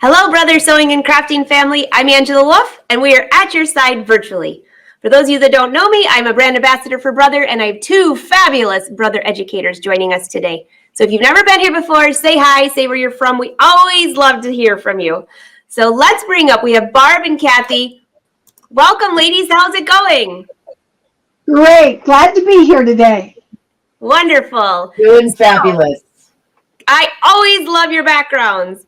Hello, Brother Sewing and Crafting family. I'm Angela Wolf, and we are at your side virtually. For those of you that don't know me, I'm a brand ambassador for Brother, and I have two fabulous Brother educators joining us today. So if you've never been here before, say hi, say where you're from. We always love to hear from you. So let's bring up, we have Barb and Kathy. Welcome, ladies. How's it going? Great. Glad to be here today. Wonderful. Doing fabulous. I always love your backgrounds.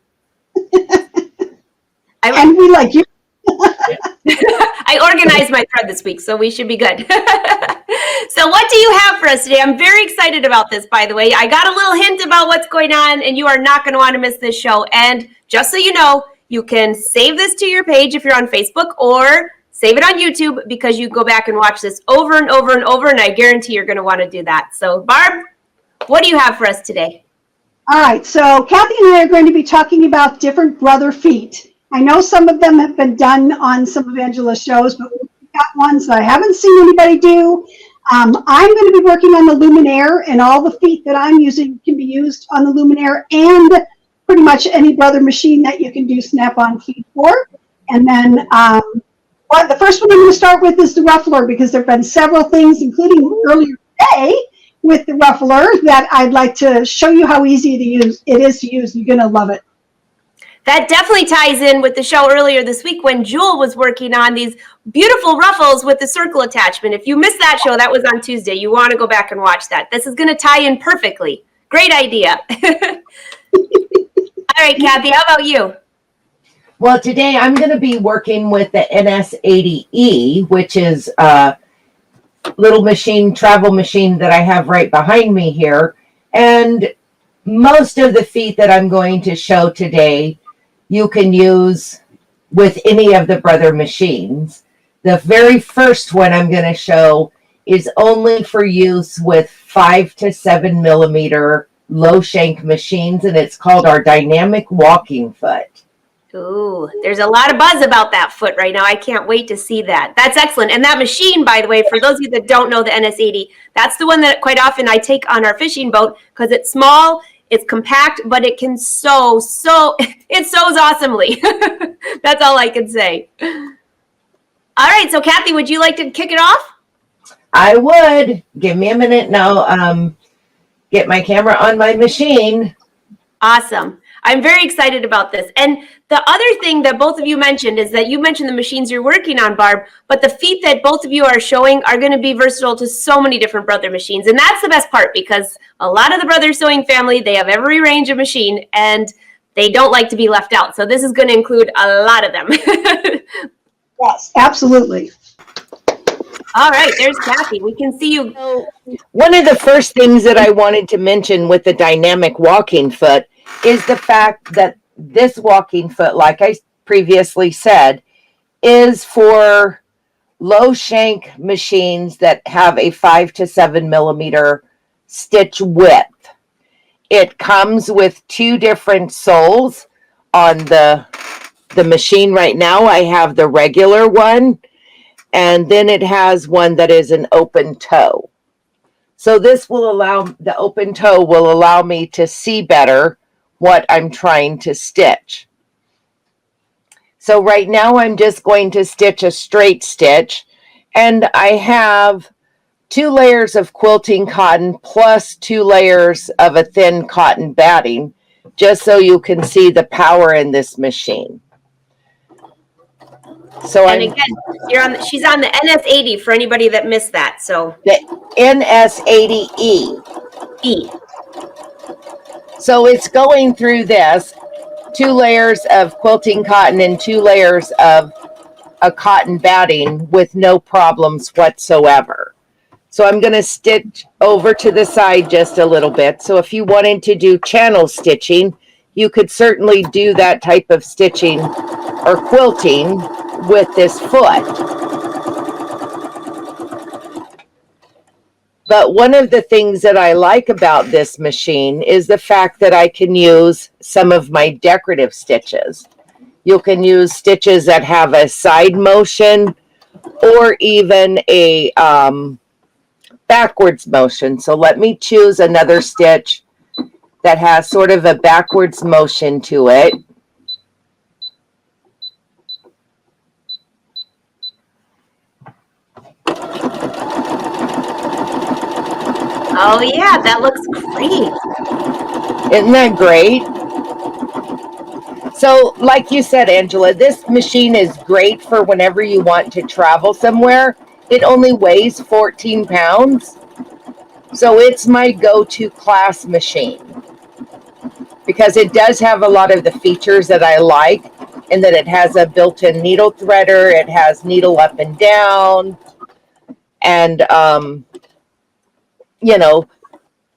And we like you. I organized my thread this week, so we should be good. So what do you have for us today? I'm very excited about this, by the way. I got a little hint about what's going on, and you are not going to want to miss this show. And just so you know, you can save this to your page if you're on Facebook, or save it on YouTube, because you go back and watch this over and over and over, and I guarantee you're going to want to do that. So, Barb, what do you have for us today? All right. So Kathy and I are going to be talking about different brother feet. I know some of them have been done on some of Angela's shows, but we've got ones that I haven't seen anybody do. I'm going to be working on the Luminaire, and all the feet that I'm using can be used on the Luminaire and pretty much any brother machine that you can do snap-on feet for. And then the first one I'm going to start with is the Ruffler, because there have been several things, including earlier today with the Ruffler, that I'd like to show you how easy it is to use. You're going to love it. That definitely ties in with the show earlier this week when Jewel was working on these beautiful ruffles with the circle attachment. If you missed that show, that was on Tuesday. You want to go back and watch that. This is going to tie in perfectly. Great idea. All right, Kathy, how about you? Well, today I'm going to be working with the NS80E, which is a little machine, travel machine that I have right behind me here. And most of the feet that I'm going to show today, you can use with any of the brother machines. The very first one I'm going to show is only for use with 5 to 7 millimeter low shank machines, and it's called our dynamic walking foot. Ooh, there's a lot of buzz about that foot right now. I can't wait to see that. That's excellent. And that machine, by the way, for those of you that don't know the NS80, that's the one that quite often I take on our fishing boat because it's small, it's compact, but it can sew, it sews awesomely. That's all I can say. All right, so Kathy, would you like to kick it off? I would. Give me a minute now. Get my camera on my machine. Awesome. I'm very excited about this. And the other thing that both of you mentioned is that you mentioned the machines you're working on, Barb, but the feet that both of you are showing are going to be versatile to so many different brother machines. And that's the best part, because a lot of the brother sewing family, they have every range of machine and they don't like to be left out. So this is going to include a lot of them. Yes, absolutely. All right, there's Kathy. We can see you. One of the first things that I wanted to mention with the dynamic walking foot is the fact that this walking foot, like I previously said, is for low shank machines that have a 5 to 7 millimeter stitch width. It comes with 2 different soles on the machine. Right now I have the regular one, and then it has one that is an open toe. So this will allow, the open toe will allow me to see better what I'm trying to stitch. So right now I'm just going to stitch a straight stitch, and I have 2 layers of quilting cotton plus 2 layers of a thin cotton batting, just so you can see the power in this machine. So and again, she's on the NS80 for anybody that missed that. So the NS80E. So it's going through this 2 layers of quilting cotton and 2 layers of a cotton batting with no problems whatsoever. So I'm going to stitch over to the side just a little bit. So if you wanted to do channel stitching, you could certainly do that type of stitching or quilting with this foot. But one of the things that I like about this machine is the fact that I can use some of my decorative stitches. You can use stitches that have a side motion or even a backwards motion. So let me choose another stitch that has sort of a backwards motion to it. Oh yeah, that looks great. Isn't that great? So, like you said, Angela, this machine is great for whenever you want to travel somewhere. It only weighs 14 pounds. So it's my go-to class machine because it does have a lot of the features that I like, in that it has a built-in needle threader, it has needle up and down, and you know,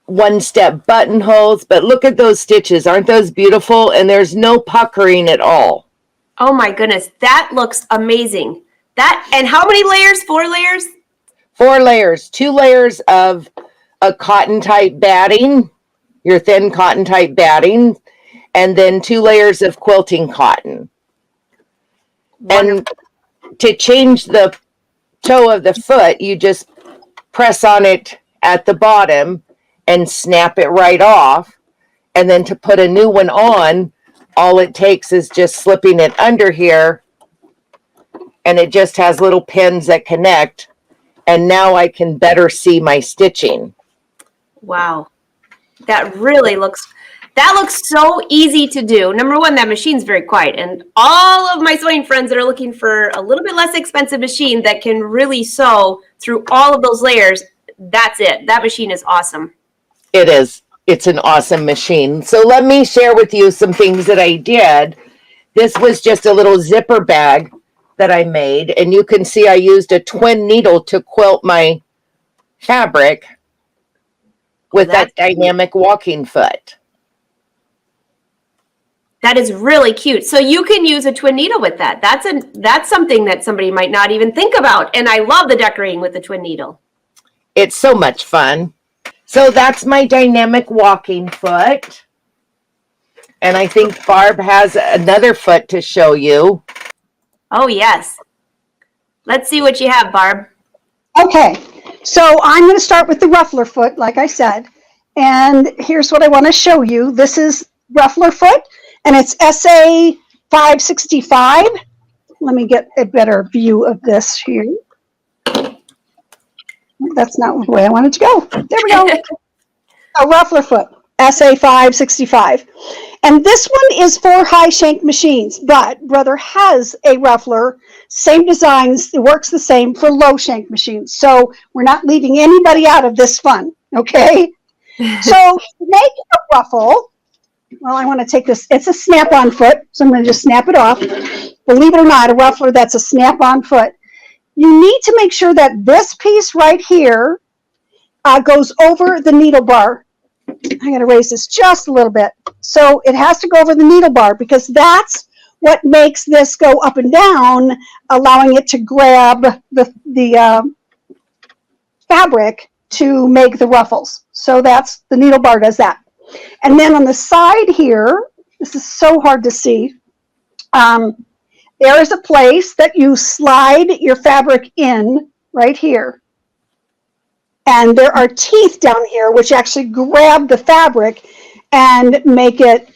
one-step buttonholes. But look at those stitches. Aren't those beautiful? And there's no puckering at all. Oh my goodness, that looks amazing. That, and how many layers? 4 layers? 4 layers. 2 layers of a cotton type batting, your thin cotton type batting, and then 2 layers of quilting cotton. Wonderful. And to change the toe of the foot, you just press on it at the bottom and snap it right off. And then to put a new one on, all it takes is just slipping it under here, and it just has little pins that connect. And now I can better see my stitching. Wow. That really looks so easy to do. Number one, that machine's very quiet. And all of my sewing friends that are looking for a little bit less expensive machine that can really sew through all of those layers, that's it. That machine is awesome. It is. It's an awesome machine. So let me share with you some things that I did. This was just a little zipper bag that I made. And you can see I used a twin needle to quilt my fabric with that dynamic walking foot. That is really cute. So you can use a twin needle with that. That's something that somebody might not even think about. And I love the decorating with the twin needle. It's so much fun. So that's my dynamic walking foot. And I think Barb has another foot to show you. Oh, yes. Let's see what you have, Barb. Okay, so I'm going to start with the Ruffler Foot, like I said. And here's what I want to show you. This is Ruffler Foot, and it's SA 565. Let me get a better view of this here. That's not the way I wanted to go. There we go. A Ruffler Foot, SA 565. And this one is for high shank machines, but Brother has a ruffler, same designs, it works the same for low shank machines. So we're not leaving anybody out of this fun, okay? So to make a ruffle, well, I want to take this, it's a snap-on foot, so I'm going to just snap it off. Believe it or not, a ruffler that's a snap-on foot. You need to make sure that this piece right here goes over the needle bar. I got to raise this just a little bit. So it has to go over the needle bar because that's what makes this go up and down, allowing it to grab the fabric to make the ruffles. So that's, the needle bar does that. And then on the side here, this is so hard to see, there is a place that you slide your fabric in right here. And there are teeth down here which actually grab the fabric and make it,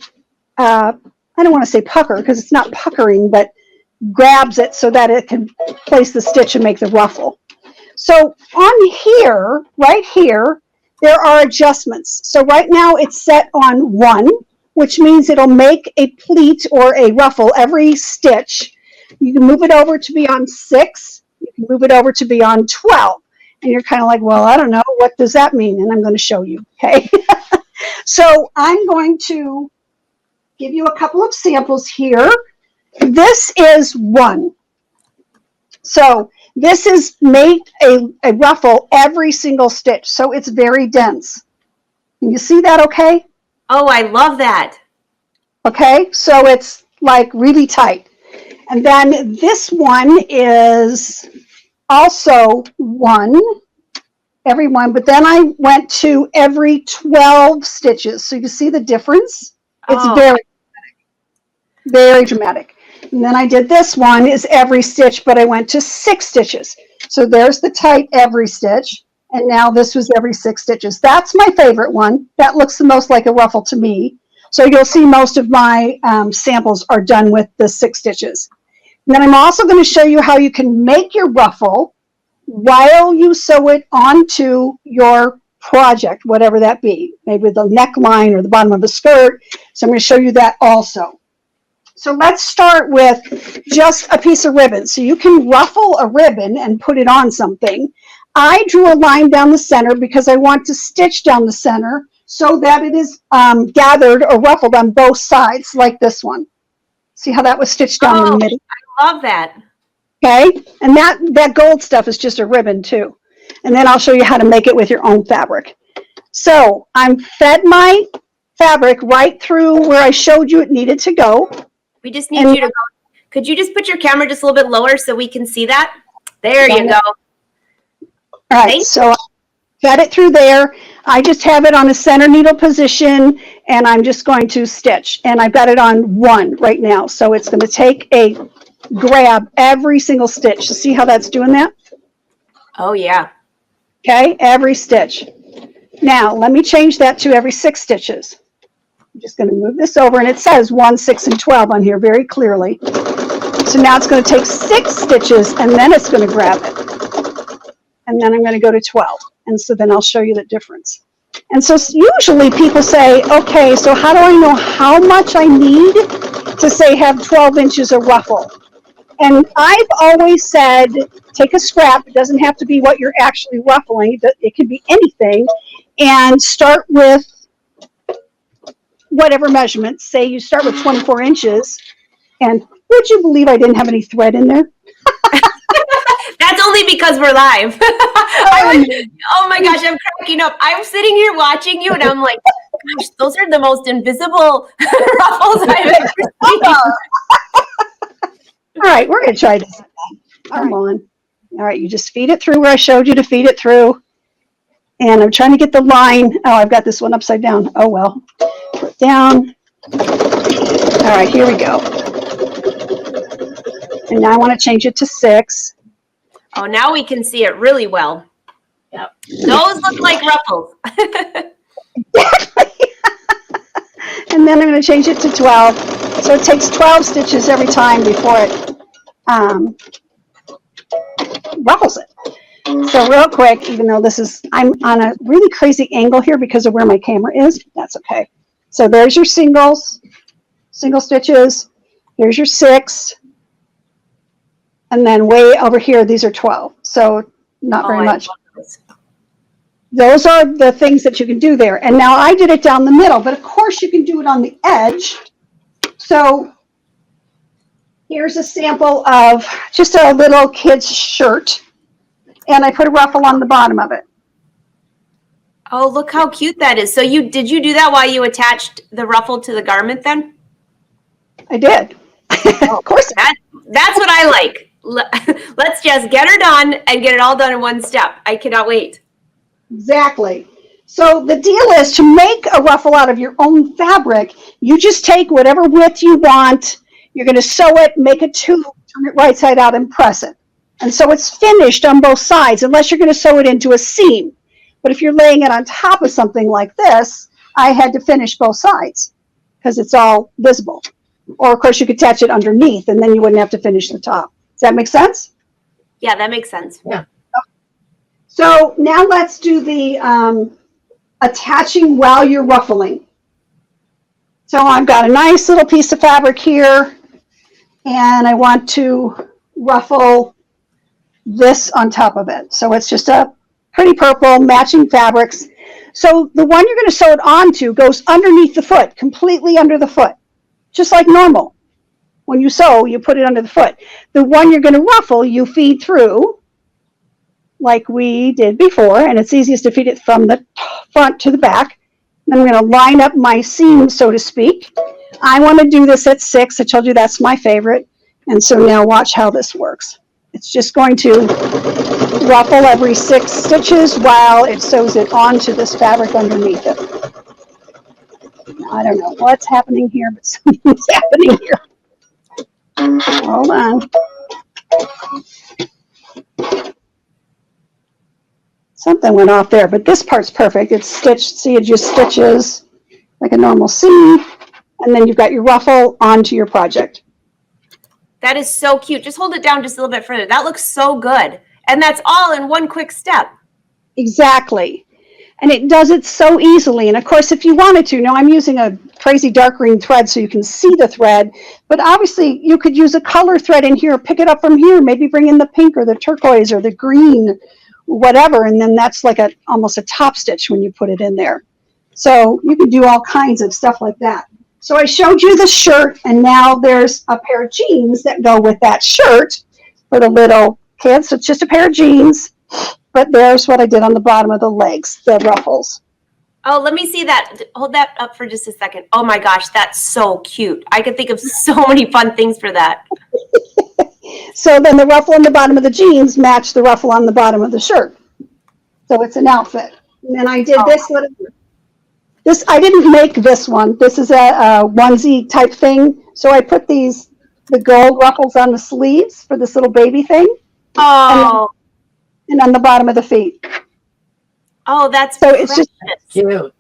I don't want to say pucker because it's not puckering, but grabs it so that it can place the stitch and make the ruffle. So on here, right here, there are adjustments. So right now it's set on 1, which means it'll make a pleat or a ruffle every stitch. You can move it over to be on 6. You can move it over to be on 12. And you're kind of like, well, I don't know. What does that mean? And I'm going to show you, okay? So I'm going to give you a couple of samples here. This is 1. So this is made a ruffle every single stitch. So it's very dense. Can you see that okay? Oh, I love that. Okay, so it's like really tight. And then this one is also 1, every one, but then I went to every 12 stitches. So you can see the difference. It's very dramatic. And then I did this one is every stitch, but I went to 6 stitches. So there's the tight every stitch. And now this was every 6 stitches. That's my favorite one. That looks the most like a ruffle to me. So you'll see most of my samples are done with the 6 stitches. And then I'm also going to show you how you can make your ruffle while you sew it onto your project, whatever that be, maybe the neckline or the bottom of the skirt. So I'm going to show you that also. So let's start with just a piece of ribbon. So you can ruffle a ribbon and put it on something. I drew a line down the center because I want to stitch down the center so that it is gathered or ruffled on both sides, like this one. See how that was stitched down in the middle? I love that. Okay, and that gold stuff is just a ribbon too. And then I'll show you how to make it with your own fabric. So I'm fed my fabric right through where I showed you it needed to go. We just need you to go. Could you just put your camera just a little bit lower so we can see that? There you go. All right, so I fed it through there. I just have it on a center needle position, and I'm just going to stitch. And I've got it on 1 right now. So it's going to grab every single stitch. So see how that's doing that? Oh, yeah. Okay, every stitch. Now, let me change that to every 6 stitches. I'm just going to move this over, and it says 1, 6, and 12 on here very clearly. So now it's going to take 6 stitches, and then it's going to grab it. And then I'm going to go to 12. And so then I'll show you the difference. And so usually people say, okay, so how do I know how much I need to say have 12 inches of ruffle? And I've always said, take a scrap. It doesn't have to be what you're actually ruffling. It could be anything. And start with whatever measurement. Say you start with 24 inches. And would you believe I didn't have any thread in there? That's only because we're live. Oh my gosh, I'm cracking up. I'm sitting here watching you, and I'm like, gosh, those are the most invisible ruffles I've ever seen. All right, we're going to try this. Come on. All right, you just feed it through where I showed you to feed it through. And I'm trying to get the line. Oh, I've got this one upside down. Oh, well. Put it down. All right, here we go. And now I want to change it to 6. Oh, now we can see it really well. Yep. Those look like ruffles. And then I'm going to change it to 12. So it takes 12 stitches every time before it ruffles it. So real quick, even though I'm on a really crazy angle here because of where my camera is, that's okay. So there's your single stitches. There's your 6. And then way over here, these are 12. So not very much. Those are the things that you can do there. And now I did it down the middle, but of course you can do it on the edge. So here's a sample of just a little kid's shirt. And I put a ruffle on the bottom of it. Oh, look how cute that is. So did you do that while you attached the ruffle to the garment then? I did. Of course. That's what I like. Let's just get her done and get it all done in one step. I cannot wait. Exactly. So the deal is to make a ruffle out of your own fabric, you just take whatever width you want. You're going to sew it, make a tube, turn it right side out and press it. And so it's finished on both sides, unless you're going to sew it into a seam. But if you're laying it on top of something like this, I had to finish both sides because it's all visible. Or, of course, you could attach it underneath, and then you wouldn't have to finish the top. Does that make sense? Yeah, that makes sense. Yeah. So now let's do the attaching while you're ruffling. So I've got a nice little piece of fabric here, and I want to ruffle this on top of it. So it's just a pretty purple matching fabrics. So the one you're going to sew it onto goes underneath the foot, completely under the foot, just like normal. When you sew, you put it under the foot. The one you're going to ruffle, you feed through like we did before, and it's easiest to feed it from the front to the back. Then I'm going to line up my seam, so to speak. I want to do this at 6. I told you that's my favorite. And so now watch how this works. It's just going to ruffle every 6 stitches while it sews it onto this fabric underneath it. I don't know what's happening here, but something's happening here. Hold on. Something went off there, but this part's perfect. It's stitched, see, it just stitches like a normal seam, and then you've got your ruffle onto your project. That is so cute. Just hold it down just a little bit further. That looks so good. And that's all in one quick step. Exactly. And it does it so easily. And of course, if you wanted to, now I'm using a crazy dark green thread so you can see the thread, but obviously you could use a color thread in here, pick it up from here, maybe bring in the pink or the turquoise or the green, whatever. And then that's like almost a top stitch when you put it in there. So you can do all kinds of stuff like that. So I showed you the shirt, and now there's a pair of jeans that go with that shirt for the little kids. So it's just a pair of jeans, but there's what I did on the bottom of the legs, the ruffles. Oh, let me see that. Hold that up for just a second. Oh my gosh, that's so cute. I could think of so many fun things for that. So then the ruffle on the bottom of the jeans match the ruffle on the bottom of the shirt. So it's an outfit. And then I did this, I didn't make this one. This is a onesie type thing. So I put the gold ruffles on the sleeves for this little baby thing. Oh. And on the bottom of the feet. Oh, that's so precious. It's just Cute.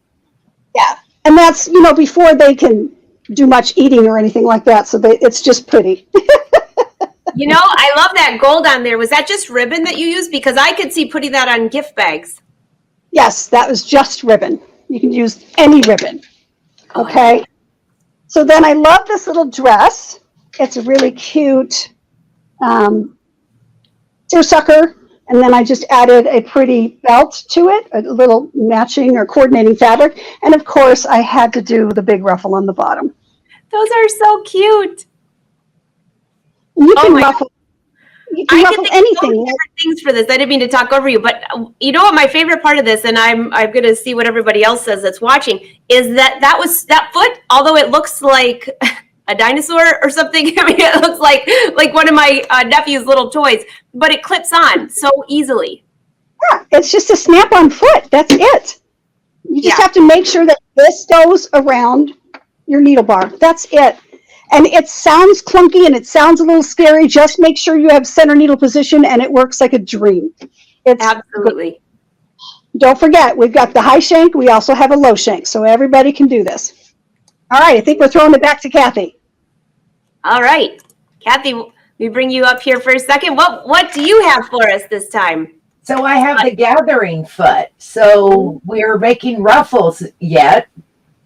Yeah. And that's, before they can do much eating or anything like that. So it's just pretty. I love that gold on there. Was that just ribbon that you used? Because I could see putting that on gift bags. Yes, that was just ribbon. You can use any ribbon. Okay. So then I love this little dress. It's a really cute seersucker. And then I just added a pretty belt to it, a little matching or coordinating fabric. And of course, I had to do the big ruffle on the bottom. Those are so cute. You can ruffle. You can ruffle anything. So many different things for this. I didn't mean to talk over you, but you know what? My favorite part of this, and I'm going to see what everybody else says that's watching, is that foot. Although it looks like a dinosaur or something. I mean, it looks like one of my nephew's little toys, but it clips on so easily. Yeah, it's just a snap-on foot. That's it. You just have to make sure that this goes around your needle bar. That's it. And it sounds clunky and it sounds a little scary. Just make sure you have center needle position and it works like a dream. It's absolutely. Don't forget, we've got the high shank. We also have a low shank, so everybody can do this. All right, I think we're throwing it back to Kathy. All right, Kathy, we bring you up here for a second. What do you have for us this time? So I have the gathering foot. So we're making ruffles yet,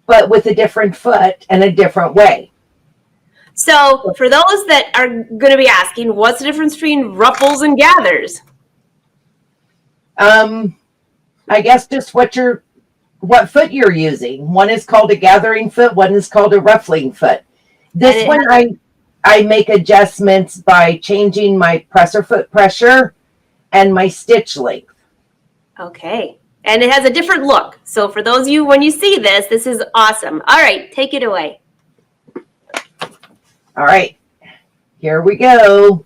but with a different foot and a different way. So for those that are going to be asking, what's the difference between ruffles and gathers? I guess just what foot you're using. One is called a gathering foot. One is called a ruffling foot. This one I make adjustments by changing my presser foot pressure and my stitch length. Okay. And it has a different look. So for those of you, when you see this, this is awesome. All right, take it away. All right, here we go.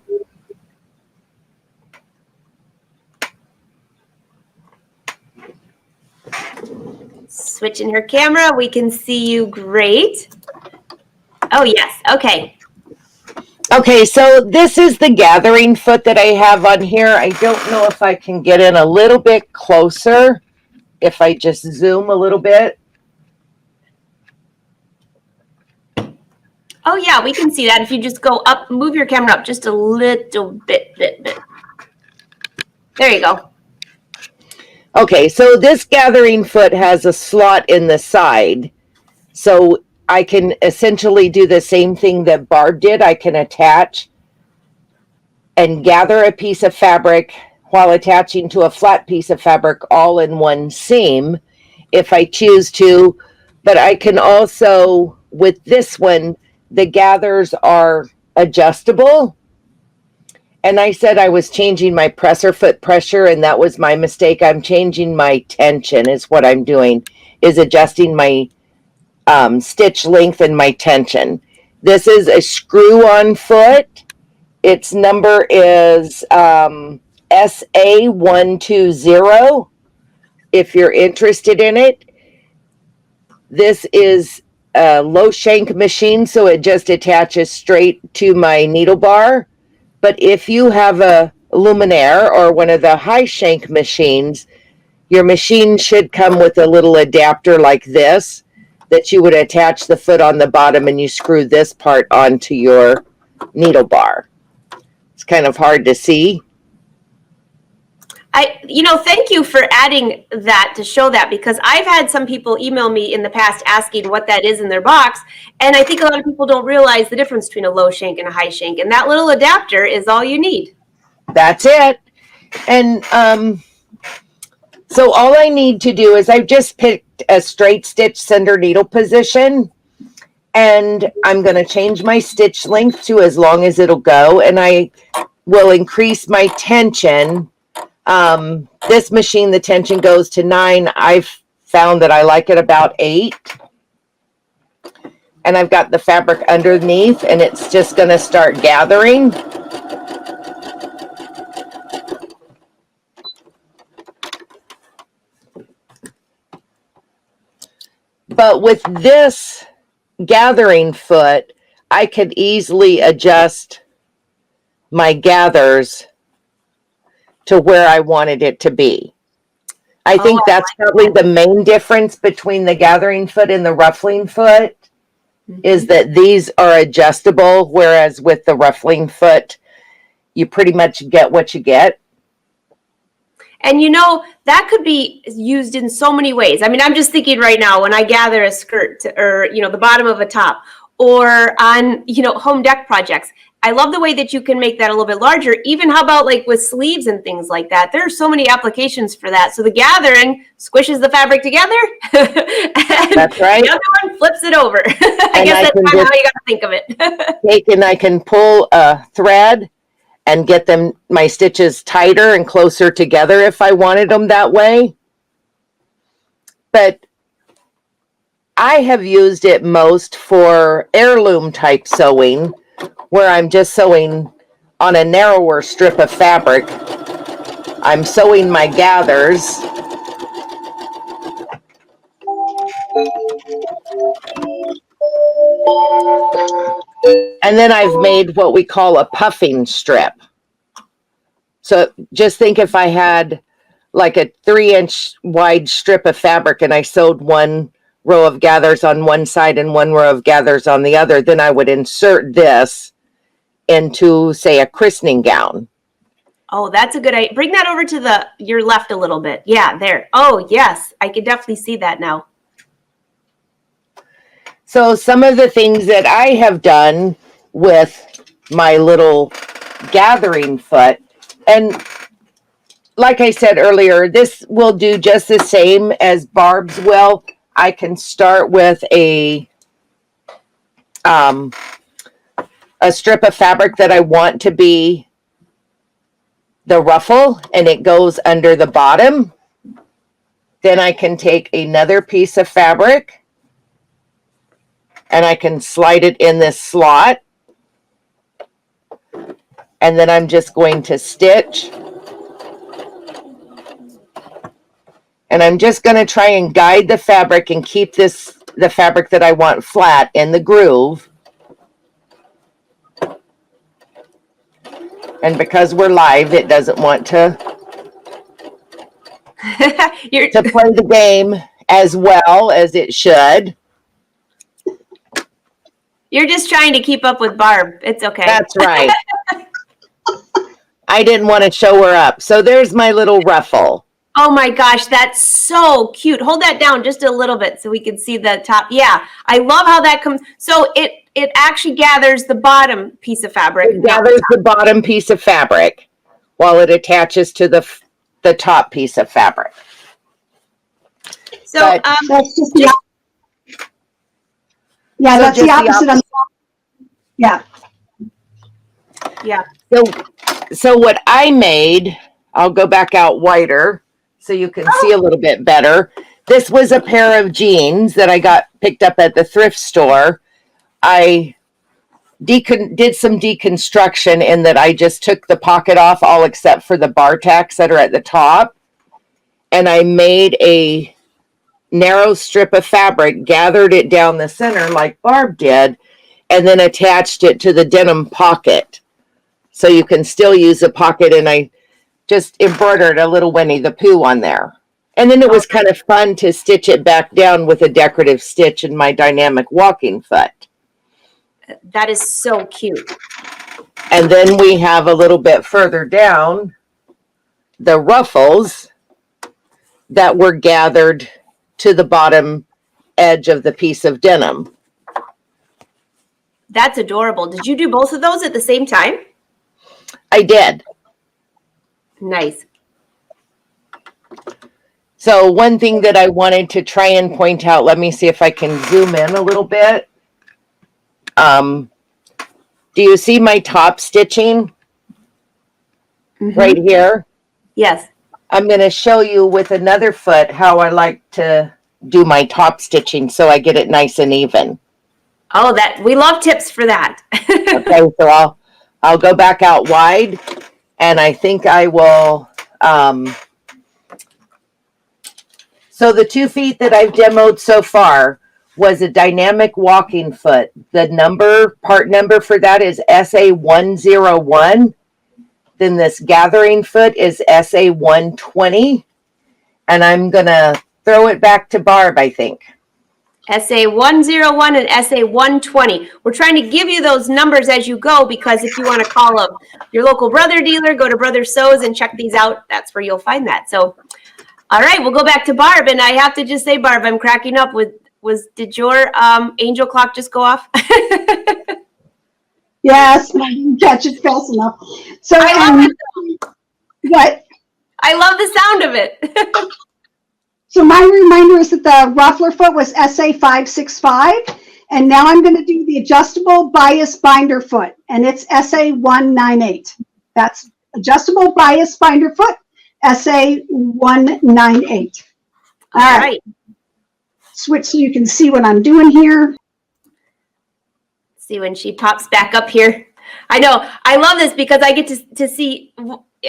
Switching her camera, we can see you great. Oh, yes, okay. Okay, so this is the gathering foot that I have on here. I don't know if I can get in a little bit closer, if I just zoom a little bit. Oh, yeah, we can see that. If you just go up, move your camera up just a little bit. There you go. Okay, so this gathering foot has a slot in the side. So I can essentially do the same thing that Barb did. I can attach and gather a piece of fabric while attaching to a flat piece of fabric all in one seam if I choose to. But I can also, with this one, the gathers are adjustable. And I said I was changing my presser foot pressure, and that was my mistake. I'm changing my tension is what I'm doing, is adjusting my stitch length and my tension. This is a screw-on foot. Its number is SA120 if you're interested in it. This is a low shank machine, so it just attaches straight to my needle bar. But if you have a luminaire or one of the high shank machines, your machine should come with a little adapter like this that you would attach the foot on the bottom, and you screw this part onto your needle bar. It's kind of hard to see. Thank you for adding that to show that, because I've had some people email me in the past asking what that is in their box. And I think a lot of people don't realize the difference between a low shank and a high shank. And that little adapter is all you need. That's it. And so all I need to do is I've just picked a straight stitch center needle position, and I'm going to change my stitch length to as long as it'll go, and I will increase my tension. This machine, the tension goes to 9. I've found that I like it about 8. And I've got the fabric underneath, and it's just going to start gathering. But with this gathering foot, I could easily adjust my gathers to where I wanted it to be. I think that's probably the main difference between the gathering foot and the ruffling foot, is that these are adjustable, whereas with the ruffling foot, you pretty much get what you get. And that could be used in so many ways. I mean, I'm just thinking right now when I gather a skirt or, the bottom of a top, or on, home deck projects. I love the way that you can make that a little bit larger. Even how about like with sleeves and things like that? There are so many applications for that. So the gathering squishes the fabric together. That's right. The other one flips it over. I guess that's kind of how you got to think of it. And I can pull a thread and get my stitches tighter and closer together if I wanted them that way. But I have used it most for heirloom type sewing, where I'm just sewing on a narrower strip of fabric. I'm sewing my gathers. And then I've made what we call a puffing strip. So just think if I had like a 3-inch wide strip of fabric and I sewed one row of gathers on one side and one row of gathers on the other, then I would insert this into, say, a christening gown. Oh, that's a good idea. Bring that over to your left a little bit. Yeah, there. Oh, yes. I can definitely see that now. So some of the things that I have done with my little gathering foot, and like I said earlier, this will do just the same as Barb's will. I can start with a strip of fabric that I want to be the ruffle, and it goes under the bottom. Then I can take another piece of fabric and I can slide it in this slot. And then I'm just going to stitch. And I'm just going to try and guide the fabric and keep the fabric that I want flat in the groove. And because we're live, it doesn't want to play the game as well as it should. You're just trying to keep up with Barb. It's okay. That's right. I didn't want to show her up. So there's my little ruffle. Oh my gosh, that's so cute. Hold that down just a little bit so we can see the top. Yeah, I love how that comes. So it actually gathers the bottom piece of fabric. It gathers the bottom piece of fabric while it attaches to the top piece of fabric. So that's just the that's the opposite. Yeah. Yeah. So what I made, I'll go back out wider so you can see a little bit better. This was a pair of jeans that I picked up at the thrift store. I did some deconstruction in that I just took the pocket off, all except for the bar tacks that are at the top. And I made a narrow strip of fabric, gathered it down the center like Barb did, and then attached it to the denim pocket. So you can still use the pocket, and I just embroidered a little Winnie the Pooh on there. And then it was kind of fun to stitch it back down with a decorative stitch in my dynamic walking foot. That is so cute. And then we have a little bit further down, the ruffles that were gathered to the bottom edge of the piece of denim. That's adorable. Did you do both of those at the same time? I did. Nice. So one thing that I wanted to try and point out, let me see if I can zoom in a little bit. Do you see my top stitching right here? Yes. I'm going to show you with another foot how I like to do my top stitching so I get it nice and even. Oh, that we love tips for that. Okay, so I'll go back out wide, and I think I will. So the 2 feet that I've demoed so far was a dynamic walking foot. The part number for that is SA101. Then this gathering foot is SA120. And I'm going to throw it back to Barb, I think. SA101 and SA120. We're trying to give you those numbers as you go, because if you want to call up your local brother dealer, go to Brother Sews and check these out. That's where you'll find that. So, all right, we'll go back to Barb. And I have to just say, Barb, I'm cracking up with, did your angel clock just go off? Yes, I didn't catch it fast enough. So, I love it. what? I love the sound of it. So my reminder is that the Ruffler Foot was SA565, and now I'm going to do the adjustable bias binder foot, and it's SA198. That's adjustable bias binder foot, SA198. All right. Switch so you can see what I'm doing here. See when she pops back up here. I know. I love this because I get to see,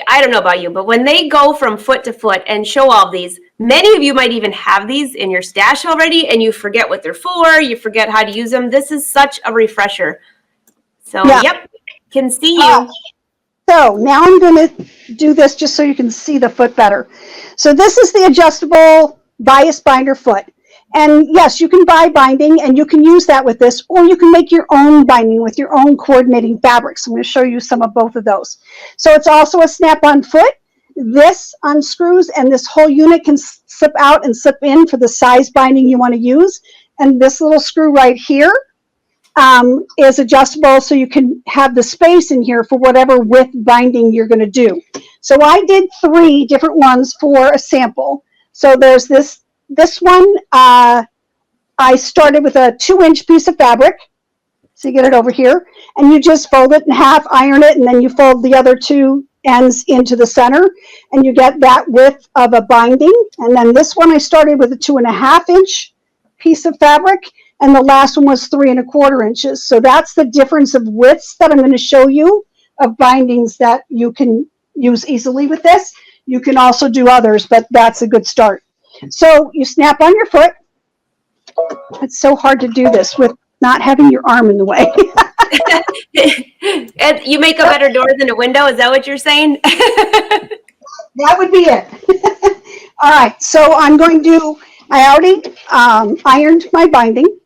I don't know about you, but when they go from foot to foot and show all of these, many of you might even have these in your stash already and you forget what they're for. You forget how to use them. This is such a refresher. So, yeah. Yep, can see you. So now I'm going to do this just so you can see the foot better. So this is the adjustable bias binder foot. And yes, you can buy binding and you can use that with this, or you can make your own binding with your own coordinating fabrics. I'm going to show you some of both of those. So it's also a snap-on foot. This unscrews and this whole unit can slip out and slip in for the size binding you want to use. And this little screw right here is adjustable, so you can have the space in here for whatever width binding you're going to do. So I did 3 different ones for a sample. So there's this one, I started with a 2-inch piece of fabric. So you get it over here, and you just fold it in half, iron it, and then you fold the other 2 ends into the center, and you get that width of a binding. And then this one I started with a 2.5-inch piece of fabric, and the last one was 3.25 inches. So that's the difference of widths that I'm going to show you of bindings that you can use easily with this. You can also do others, but that's a good start. So you snap on your foot. It's so hard to do this with not having your arm in the way. And you make a better door than a window. Is that what you're saying? That would be it. All right. So I'm going to, I already ironed my binding.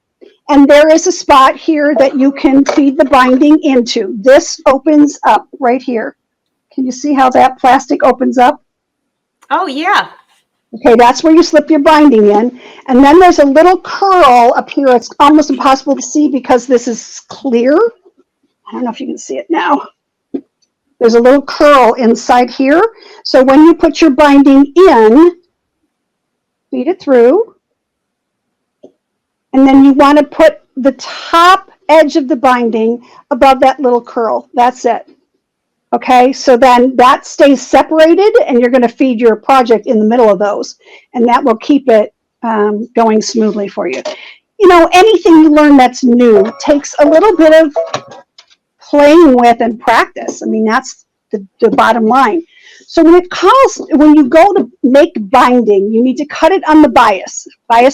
And there is a spot here that you can feed the binding into. This opens up right here. Can you see how that plastic opens up? Oh, yeah. Okay, that's where you slip your binding in. And then there's a little curl up here. It's almost impossible to see because this is clear. I don't know if you can see it now. There's a little curl inside here. So when you put your binding in, feed it through. And then you want to put the top edge of the binding above that little curl. That's it. Okay, so then that stays separated, and you're going to feed your project in the middle of those, and that will keep it going smoothly for you. You know, anything you learn that's new takes a little bit of playing with and practice. I mean, that's the bottom line. So when you go to make binding, you need to cut it on the bias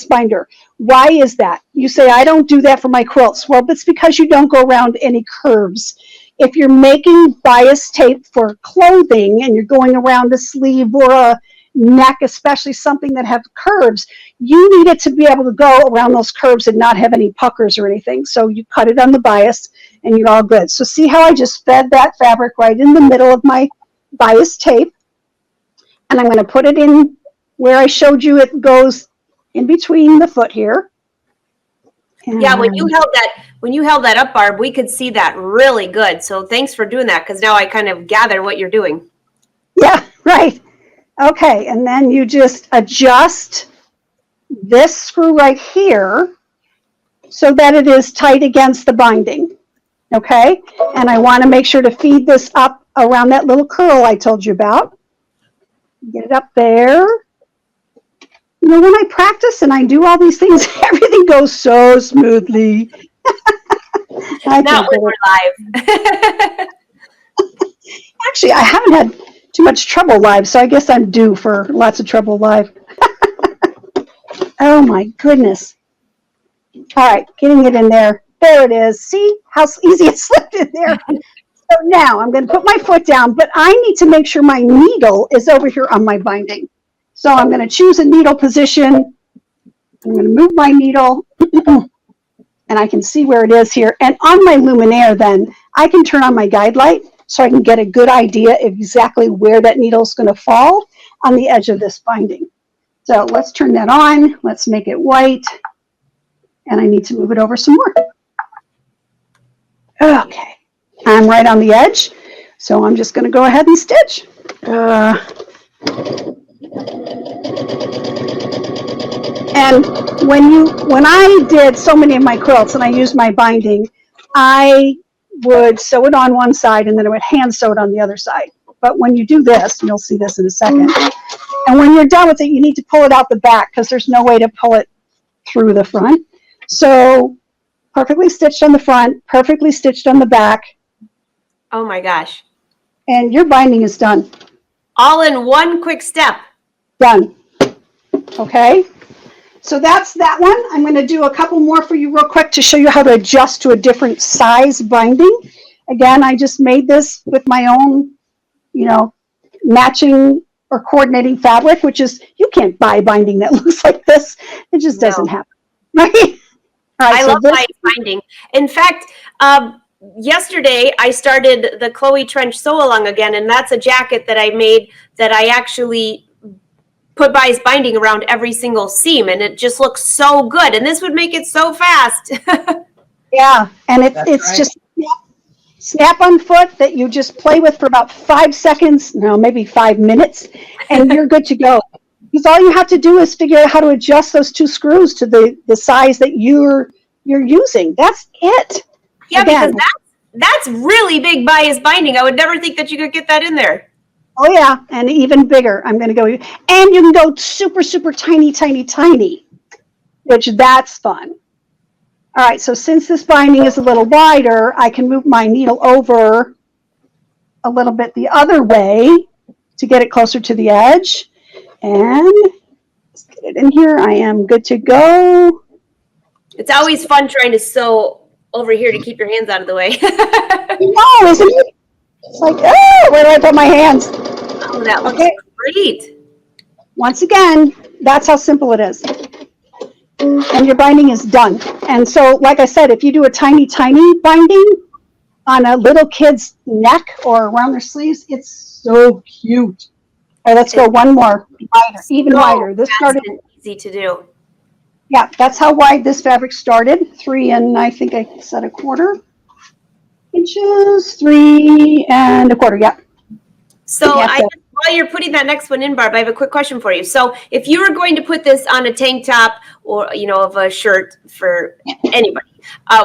binder. Why is that? You say, I don't do that for my quilts. Well, that's because you don't go around any curves. If you're making bias tape for clothing and you're going around a sleeve or a neck, especially something that have curves, you need it to be able to go around those curves and not have any puckers or anything. So you cut it on the bias and you're all good. So see how I just fed that fabric right in the middle of my bias tape. And I'm going to put it in where I showed you it goes in between the foot here. Yeah, when you held that up, Barb, we could see that really good. So thanks for doing that, because now I kind of gather what you're doing. Yeah, right. Okay, and then you just adjust this screw right here so that it is tight against the binding. Okay, and I want to make sure to feed this up around that little curl I told you about. Get it up there. You know, when I practice and I do all these things, everything goes so smoothly. Not when we're live. Actually, I haven't had too much trouble live, so I guess I'm due for lots of trouble live. Oh my goodness. All right, getting it in there. There it is. See how easy it slipped in there? So now I'm going to put my foot down, but I need to make sure my needle is over here on my binding. So I'm going to choose a needle position. I'm going to move my needle, and I can see where it is here. And on my luminaire, then, I can turn on my guide light so I can get a good idea exactly where that needle is going to fall on the edge of this binding. So let's turn that on. Let's make it white. And I need to move it over some more. Okay, I'm right on the edge, so I'm just going to go ahead and stitch. And when I did so many of my quilts and I used my binding, I would sew it on one side and then I would hand sew it on the other side. But when you do this, and you'll see this in a second, and when you're done with it, you need to pull it out the back because there's no way to pull it through the front. So perfectly stitched on the front, perfectly stitched on the back. Oh my gosh. And your binding is done. All in one quick step. Done. Okay. So that's that one. I'm going to do a couple more for you real quick to show you how to adjust to a different size binding. Again, I just made this with my own, matching or coordinating fabric, which is, you can't buy binding that looks like this. It just doesn't happen. Right? All right, I love my binding. In fact, yesterday I started the Chloe Trench sew along again, and that's a jacket that I made that I actually put bias binding around every single seam, and it just looks so good. And this would make it so fast. Yeah, and it's right. Just snap-on foot that you just play with for about 5 seconds, no, maybe 5 minutes, and you're good to go. Because all you have to do is figure out how to adjust those 2 screws to the size that you're using. That's it. Yeah, again, because that's really big bias binding. I would never think that you could get that in there. Oh yeah, and even bigger. I'm going to go, and you can go super, super tiny, tiny, tiny, which that's fun. All right, so since this binding is a little wider, I can move my needle over a little bit the other way to get it closer to the edge. And let's get it in here. I am good to go. It's always fun trying to sew over here to keep your hands out of the way. No, isn't it? It's like, oh, where do I put my hands? Oh, that looks great. Once again, that's how simple it is. And your binding is done. And so, like I said, if you do a tiny, tiny binding on a little kid's neck or around their sleeves, it's so cute. All right, let's go one more, wider, even wider. This started easy to do. Yeah, that's how wide this fabric started. 3 and I think I said 1/4 inches, 3 1/4. Yeah. So while you're putting that next one in, Barb, I have a quick question for you. So if you were going to put this on a tank top or, of a shirt for anybody,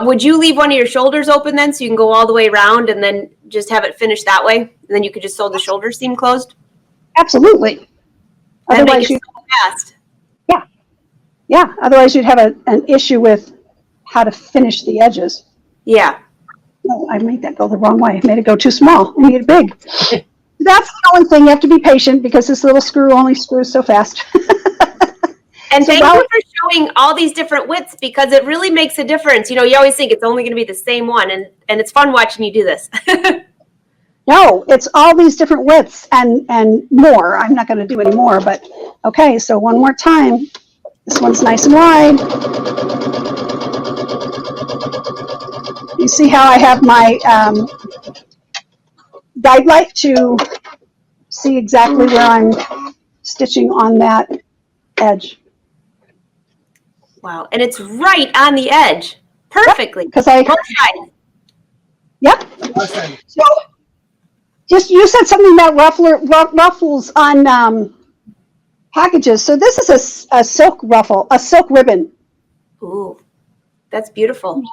would you leave one of your shoulders open then so you can go all the way around and then just have it finished that way? And then you could just sew the shoulder seam closed? Absolutely. Otherwise, you so fast. Yeah. Yeah. Otherwise, you'd have an issue with how to finish the edges. Yeah. No, I made that go the wrong way. I made it go too small. I made it big. That's the only thing. You have to be patient because this little screw only screws so fast. And thank you for showing all these different widths because it really makes a difference. You always think it's only going to be the same one, and it's fun watching you do this. No, it's all these different widths and more. I'm not going to do any more, but okay, so one more time. This one's nice and wide. You see how I have my guide light to see exactly where I'm stitching on that edge. Wow. And it's right on the edge. Perfectly. Because Both sides. Yep. Awesome. So, just you said something about ruffles on packages. So this is a silk ruffle, a silk ribbon. Ooh, that's beautiful.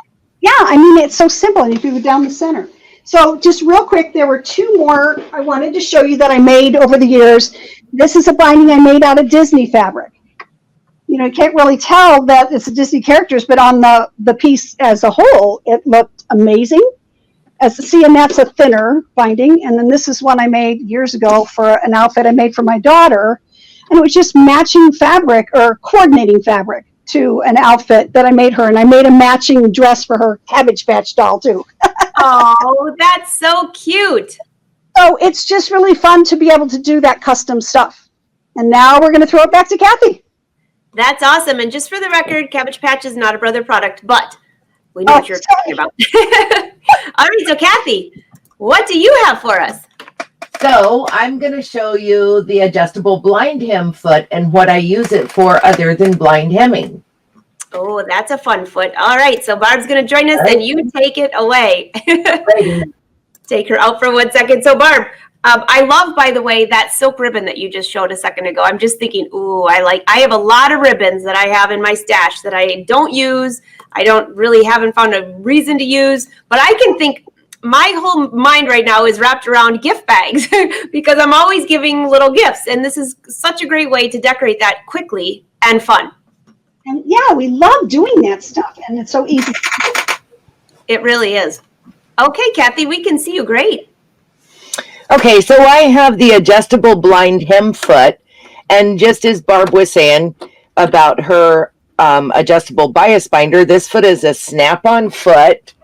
Yeah, I mean, it's so simple, and you do it down the center. So just real quick, there were two more I wanted to show you that I made over the years. This is a binding I made out of Disney fabric. You know, you can't really tell that it's the Disney characters, but on the piece as a whole, it looked amazing. And that's a thinner binding. And then this is one I made years ago for an outfit I made for my daughter. And it was just matching fabric or coordinating fabric to an outfit that I made her. And I made a matching dress for her Cabbage Patch doll too. Oh, that's so cute. So it's just really fun to be able to do that custom stuff. And now we're going to throw it back to Kathy. That's awesome. And just for the record, Cabbage Patch is not a brother product, but we know what you're talking about. All right, so Kathy, what do you have for us? So I'm going to show you the adjustable blind hem foot and what I use it for other than blind hemming. Oh, that's a fun foot. All right, so Barb's going to join us, and you take it away. Take her out for 1 second. So Barb, I love, by the way, that silk ribbon that you just showed a second ago. I'm just thinking, ooh, I have a lot of ribbons that I have in my stash that I don't use. I haven't found a reason to use, but I can think my whole mind right now is wrapped around gift bags because I'm always giving little gifts. And this is such a great way to decorate that quickly and fun. And yeah, we love doing that stuff. And it's so easy. It really is. Okay, Kathy, we can see you great. Okay, so I have the adjustable blind hem foot. And just as Barb was saying about her adjustable bias binder, this foot is a snap-on foot.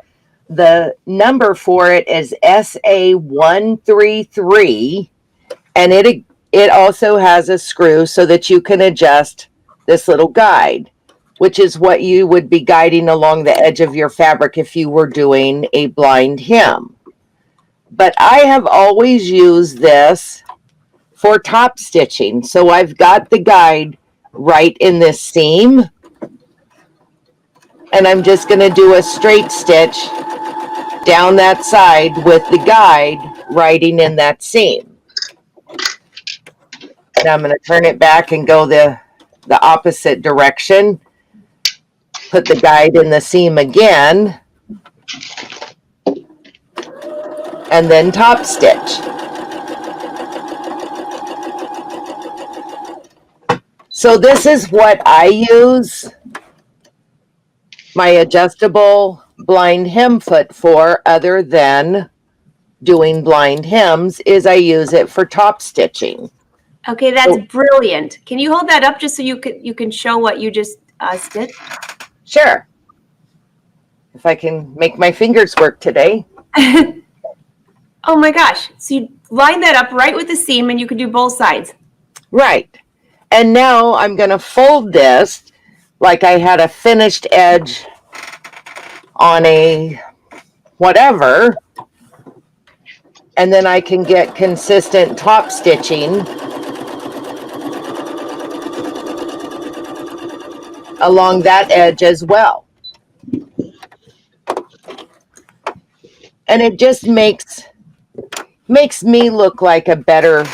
The number for it is SA133, and it also has a screw so that you can adjust this little guide, which is what you would be guiding along the edge of your fabric if you were doing a blind hem. But I have always used this for top stitching. So I've got the guide right in this seam, and I'm just going to do a straight stitch down that side with the guide riding in that seam. Now I'm going to turn it back and go the opposite direction. Put the guide in the seam again, and then top stitch. So this is what I use my adjustable blind hem foot for, other than doing blind hems, is I use it for top stitching. Okay, that's brilliant. Can you hold that up just so you can show what you just stitched? Sure. If I can make my fingers work today. Oh my gosh. So you line that up right with the seam and you can do both sides. Right. And now I'm going to fold this like I had a finished edge on a whatever. And then I can get consistent top stitching along that edge as well. And it just makes me look like a better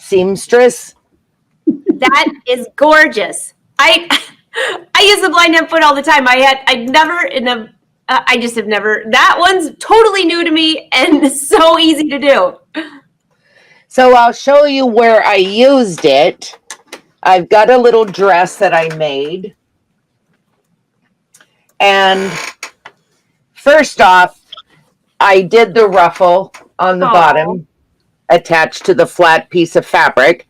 seamstress. That is gorgeous. I use the blind hem foot all the time. I just have never, that one's totally new to me and so easy to do. So I'll show you where I used it. I've got a little dress that I made. And first off, I did the ruffle on the bottom attached to the flat piece of fabric.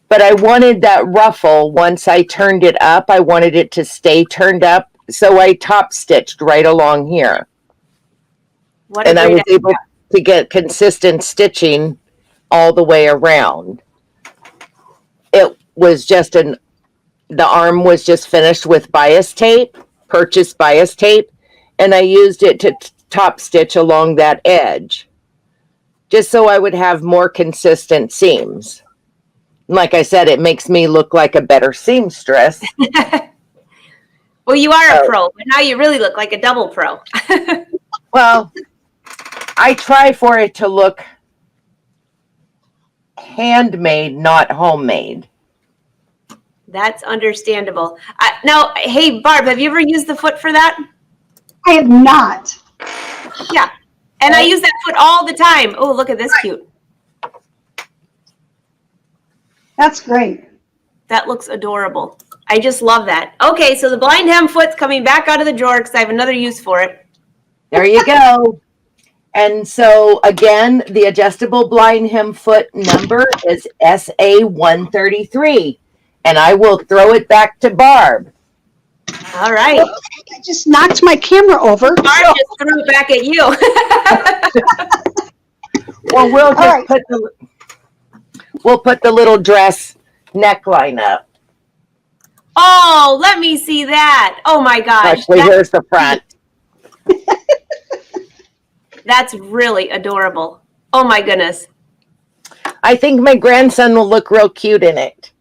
But I wanted that ruffle, once I turned it up, I wanted it to stay turned up. So I top stitched right along here. And I was able to get consistent stitching all the way around. It was just the arm was just finished with bias tape, purchased bias tape, and I used it to top stitch along that edge, just so I would have more consistent seams. Like I said, it makes me look like a better seamstress. Well, you are a Oh. pro, but now you really look like a double pro. Well, I try for it to look handmade, not homemade. That's understandable. Now, hey, Barb, have you ever used the foot for that? I have not. Yeah. And I use that foot all the time. Oh, look at this cute. That's great. That looks adorable. I just love that. Okay, so the blind hem foot's coming back out of the drawer because I have another use for it. There you go. And so again, the adjustable blind hem foot number is SA133. And I will throw it back to Barb. All right. I just knocked my camera over. Barb just threw it back at you. Well, we'll just right. put the little dress neckline up. Oh, let me see that. Oh my gosh. Actually, here's the front. That's really adorable. Oh my goodness. I think my grandson will look real cute in it.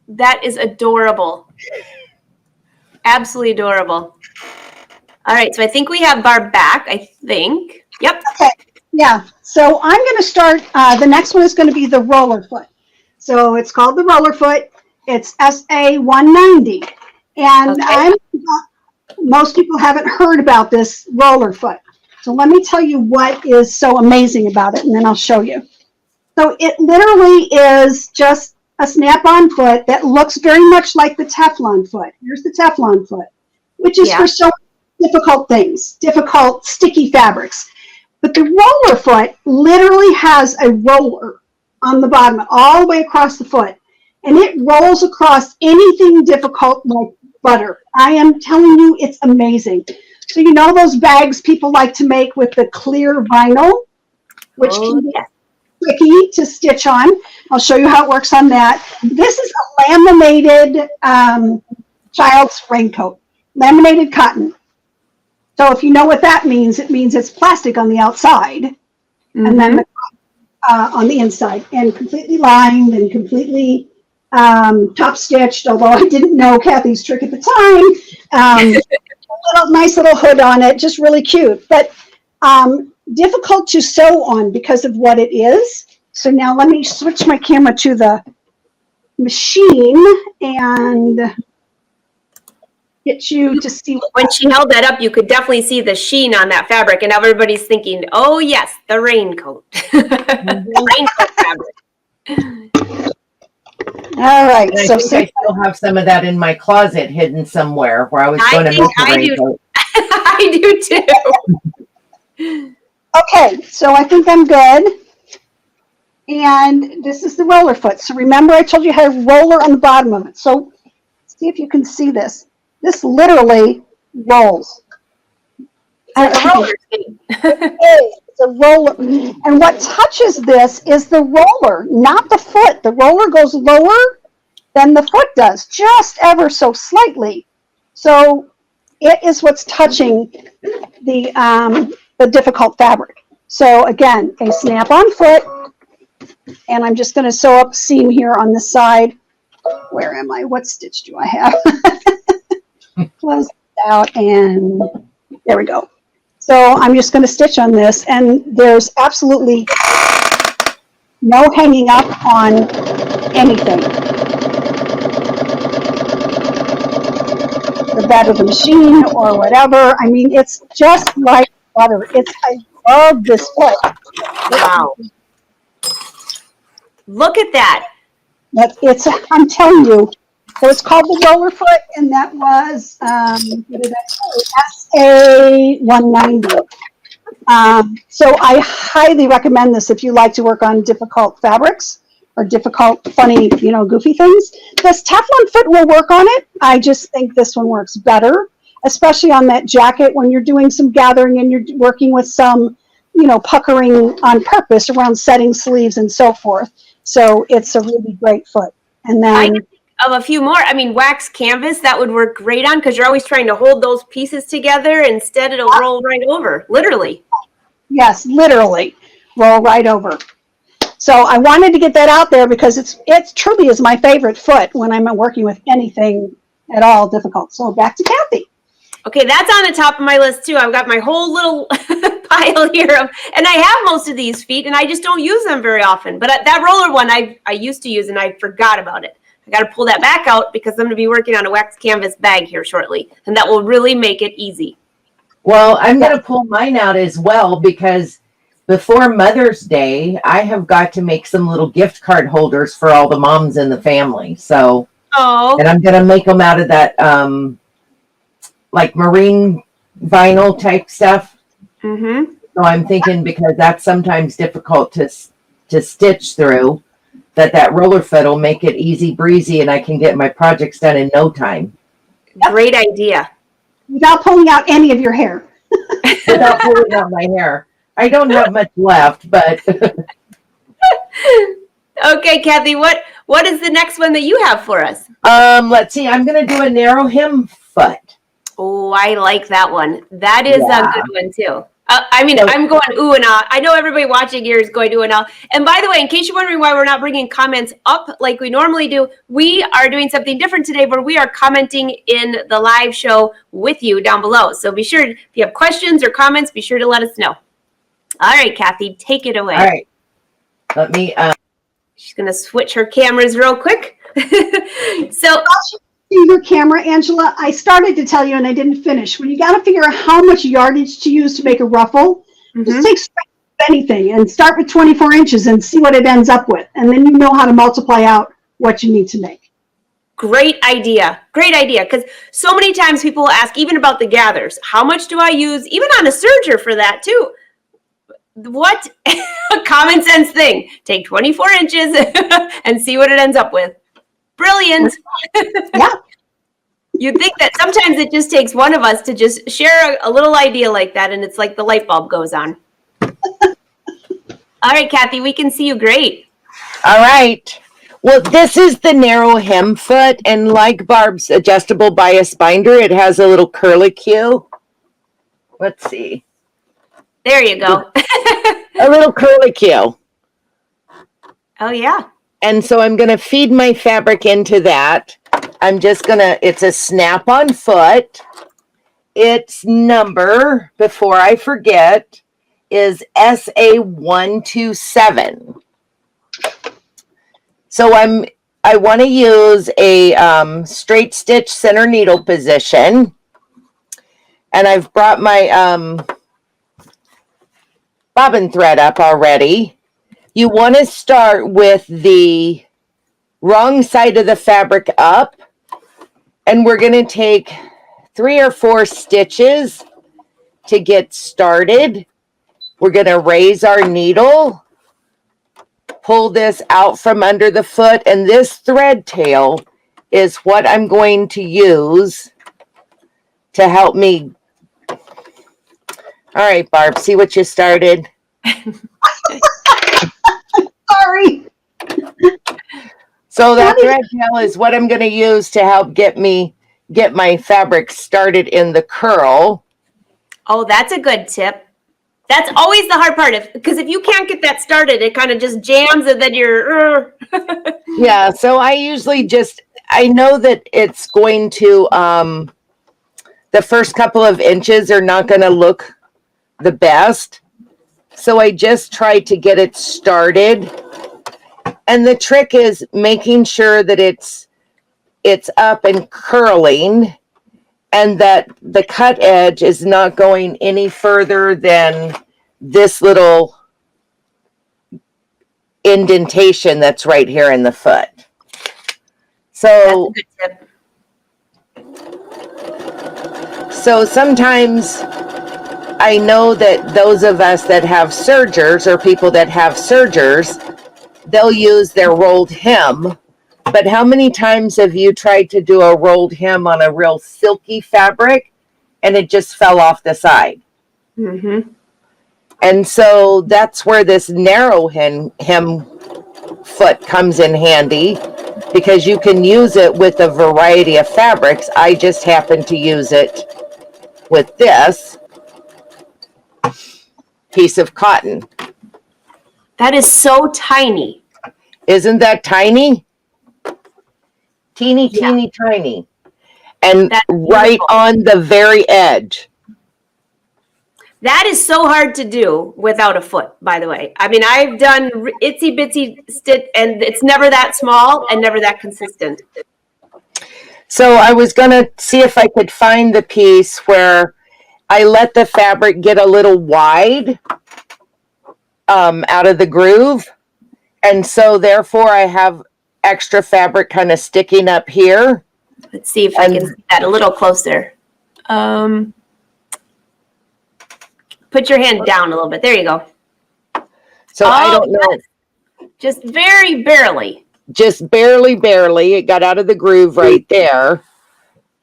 That is adorable. Absolutely adorable. All right, so I think we have Barb back, I think. Yep. Okay, yeah. So I'm going to start, the next one is going to be the roller foot. So it's called the roller foot. It's SA190. And Okay. most people haven't heard about this roller foot. So let me tell you what is so amazing about it, and then I'll show you. So it literally is just a snap-on foot that looks very much like the Teflon foot. Here's the Teflon foot, which is for so difficult things, difficult sticky fabrics. But the roller foot literally has a roller on the bottom, all the way across the foot. And it rolls across anything difficult like butter. I am telling you, it's amazing. So you know those bags people like to make with the clear vinyl, which can be tricky to stitch on. I'll show you how it works on that. This is a laminated child's raincoat, laminated cotton. So if you know what that means, it means it's plastic on the outside and then on the inside, and completely lined and completely top stitched, although I didn't know Kathy's trick at the time. Nice little hood on it, just really cute, but difficult to sew on because of what it is. So now let me switch my camera to the machine and get you to see. When she held that up, you could definitely see the sheen on that fabric, and everybody's thinking, oh yes, the raincoat. The raincoat fabric. All right, And so I think I still have some of that in my closet hidden somewhere where I was going to make a raincoat. I do too. okay, so I think I'm good. And this is the roller foot. So remember I told you I had a roller on the bottom of it. So see if you can see this. This literally rolls. It's a roller skate. It's a roller. And what touches this is the roller, not the foot. The roller goes lower than the foot does, just ever so slightly. So it is what's touching the difficult fabric. So again, a snap-on foot. And I'm just going to sew up a seam here on this side. Where am I? What stitch do I have? Close it out, and there we go. So I'm just going to stitch on this, and there's absolutely no hanging up on anything. The bed of the machine or whatever. I mean, it's just like butter. I love this foot. Wow. Look at that. I'm telling you. So it's called the roller foot, and that was what did I say? SA190. So I highly recommend this if you like to work on difficult fabrics or difficult, funny, goofy things. This Teflon foot will work on it. I just think this one works better, especially on that jacket when you're doing some gathering and you're working with some, puckering on purpose around setting sleeves and so forth. So it's a really great foot. And then of a few more, wax canvas, that would work great on, because you're always trying to hold those pieces together. Instead, it'll roll right over, literally. Yes, literally roll right over. So I wanted to get that out there because it's truly is my favorite foot when I'm working with anything at all difficult. So back to Kathy. Okay, that's on the top of my list too. I've got my whole little pile here of, and I have most of these feet, and I just don't use them very often. But that roller one I used to use, and I forgot about it. I got to pull that back out because I'm going to be working on a wax canvas bag here shortly, and that will really make it easy. Well, I'm going to pull mine out as well because before Mother's Day, I have got to make some little gift card holders for all the moms in the family. So, and I'm going to make them out of that, like marine vinyl type stuff. Mm-hmm. So I'm thinking because that's sometimes difficult to stitch through, that roller foot will make it easy breezy and I can get my projects done in no time. Yep. Great idea. Without pulling out any of your hair. Without pulling out my hair. I don't have much left, but. Okay, Kathy, what is the next one that you have for us? Let's see. I'm going to do a narrow hem foot. Oh, I like that one. That is a good one too. I mean, I'm going ooh and ah. I know everybody watching here is going ooh and ah. And by the way, in case you're wondering why we're not bringing comments up like we normally do, we are doing something different today where we are commenting in the live show with you down below. So be sure, if you have questions or comments, be sure to let us know. All right, Kathy, take it away. All right. Let me. She's going to switch her cameras real quick. So. Your camera, Angela, I started to tell you and I didn't finish. When you got to figure out how much yardage to use to make a ruffle, just take anything and start with 24 inches and see what it ends up with. And then you know how to multiply out what you need to make. Great idea. Great idea. Because so many times people will ask, even about the gathers, how much do I use? Even on a serger for that too. What a common sense thing. Take 24 inches and see what it ends up with. Brilliant. Yeah. You'd think that sometimes it just takes one of us to just share a little idea like that, and it's like the light bulb goes on. All right, Kathy, we can see you great. All right. Well, this is the narrow hem foot, and like Barb's adjustable bias binder, it has a little curlicue. Let's see. There you go. A little curlicue. Oh, yeah. And so I'm going to feed my fabric into that. I'm just going to, it's a snap-on foot. Its number, before I forget, is SA127. So I want to use a straight stitch center needle position. And I've brought my bobbin thread up already. You want to start with the wrong side of the fabric up, and we're going to take 3 or 4 stitches to get started. We're going to raise our needle, pull this out from under the foot, and this thread tail is what I'm going to use to help me. All right, Barb, see what you started? Sorry. So that thread tail is what I'm going to use to help get my fabric started in the curl. Oh, that's a good tip. That's always the hard part, because if you can't get that started, it kind of just jams and then you're. Yeah, so I usually I know that it's going to, the first couple of inches are not going to look the best. So I just try to get it started. And the trick is making sure that it's up and curling, and that the cut edge is not going any further than this little indentation that's right here in the foot. So, That's a good tip. So sometimes I know that those of us that have sergers, or people that have sergers, they'll use their rolled hem. But how many times have you tried to do a rolled hem on a real silky fabric and it just fell off the side? Mm-hmm. And so that's where this narrow hem foot comes in handy, because you can use it with a variety of fabrics. I just happen to use it with this piece of cotton. That is so tiny. Isn't that tiny? Teeny, teeny, tiny. And That's right beautiful. on the very edge. That is so hard to do without a foot, by the way. I mean, I've done itsy bitsy stitch, and it's never that small and never that consistent. So I was going to see if I could find the piece where I let the fabric get a little wide out of the groove. And so therefore I have extra fabric kind of sticking up here. Let's see if I can see that a little closer. Put your hand down a little bit. There you go. So I don't know. Just very barely. Just barely, barely. It got out of the groove right there.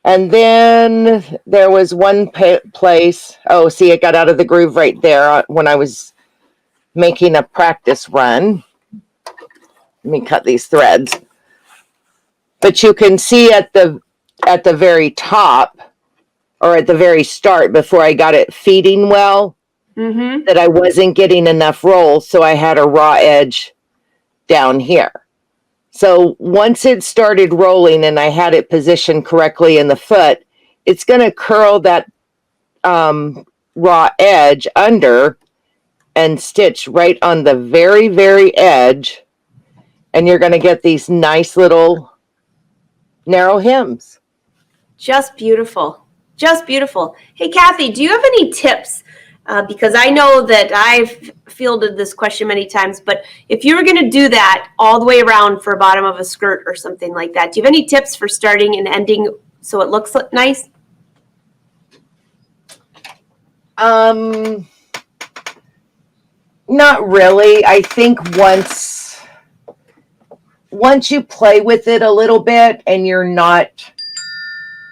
And then there was one place. Oh, see, it got out of the groove right there when I was making a practice run. Let me cut these threads. But you can see at the very top, or at the very start, before I got it feeding well, that I wasn't getting enough roll, so I had a raw edge down here. So once it started rolling and I had it positioned correctly in the foot, it's going to curl that raw edge under and stitch right on the very, very edge. And you're going to get these nice little narrow hems. Just beautiful. Just beautiful. Hey, Kathy, do you have any tips? Because I know that I've fielded this question many times, but if you were going to do that all the way around for a bottom of a skirt or something like that, do you have any tips for starting and ending so it looks nice? Not really. I think once you play with it a little bit and you're not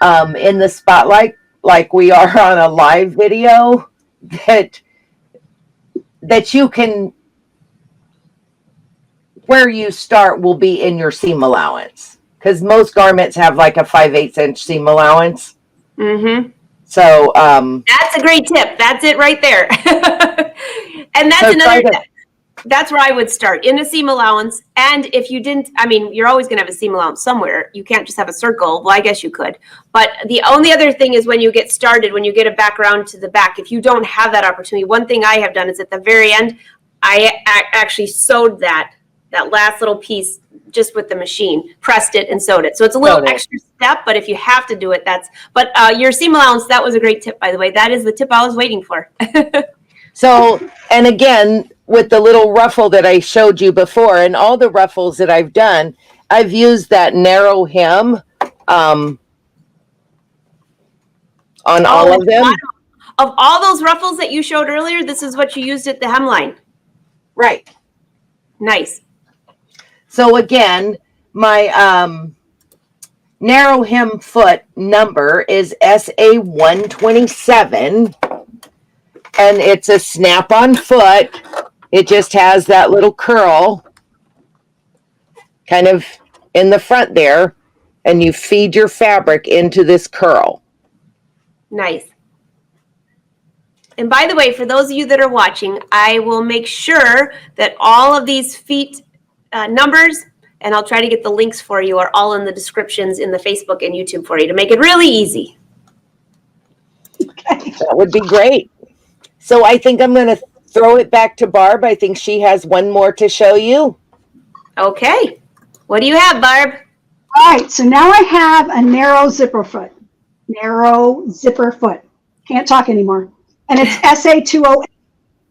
in the spotlight like we are on a live video, that you can, where you start will be in your seam allowance, because most garments have like a 5/8 inch seam allowance. So that's a great tip. That's it right there. And that's another tip. That's where I would start, in a seam allowance. And if you didn't, I mean, you're always going to have a seam allowance somewhere. You can't just have a circle. Well, I guess you could. But the only other thing is when you get started, when you get it back around to the back, if you don't have that opportunity, one thing I have done is at the very end, I actually sewed that last little piece just with the machine, pressed it and sewed it. So it's a little extra step, but if you have to do it, but your seam allowance, that was a great tip, by the way. That is the tip I was waiting for. So, and again, with the little ruffle that I showed you before, and all the ruffles that I've done, I've used that narrow hem on all of them. Of all those ruffles that you showed earlier, this is what you used at the hemline. Right. Nice. So again, my narrow hem foot number is SA127. And it's a snap-on foot. It just has that little curl kind of in the front there. And you feed your fabric into this curl. Nice. And by the way, for those of you that are watching, I will make sure that all of these feet numbers, and I'll try to get the links for you, are all in the descriptions in the Facebook and YouTube for you to make it really easy. Okay. That would be great. So I think I'm going to throw it back to Barb. I think she has one more to show you. Okay. What do you have, Barb? All right, so now I have a narrow zipper foot. Narrow zipper foot. Can't talk anymore. And it's SA208.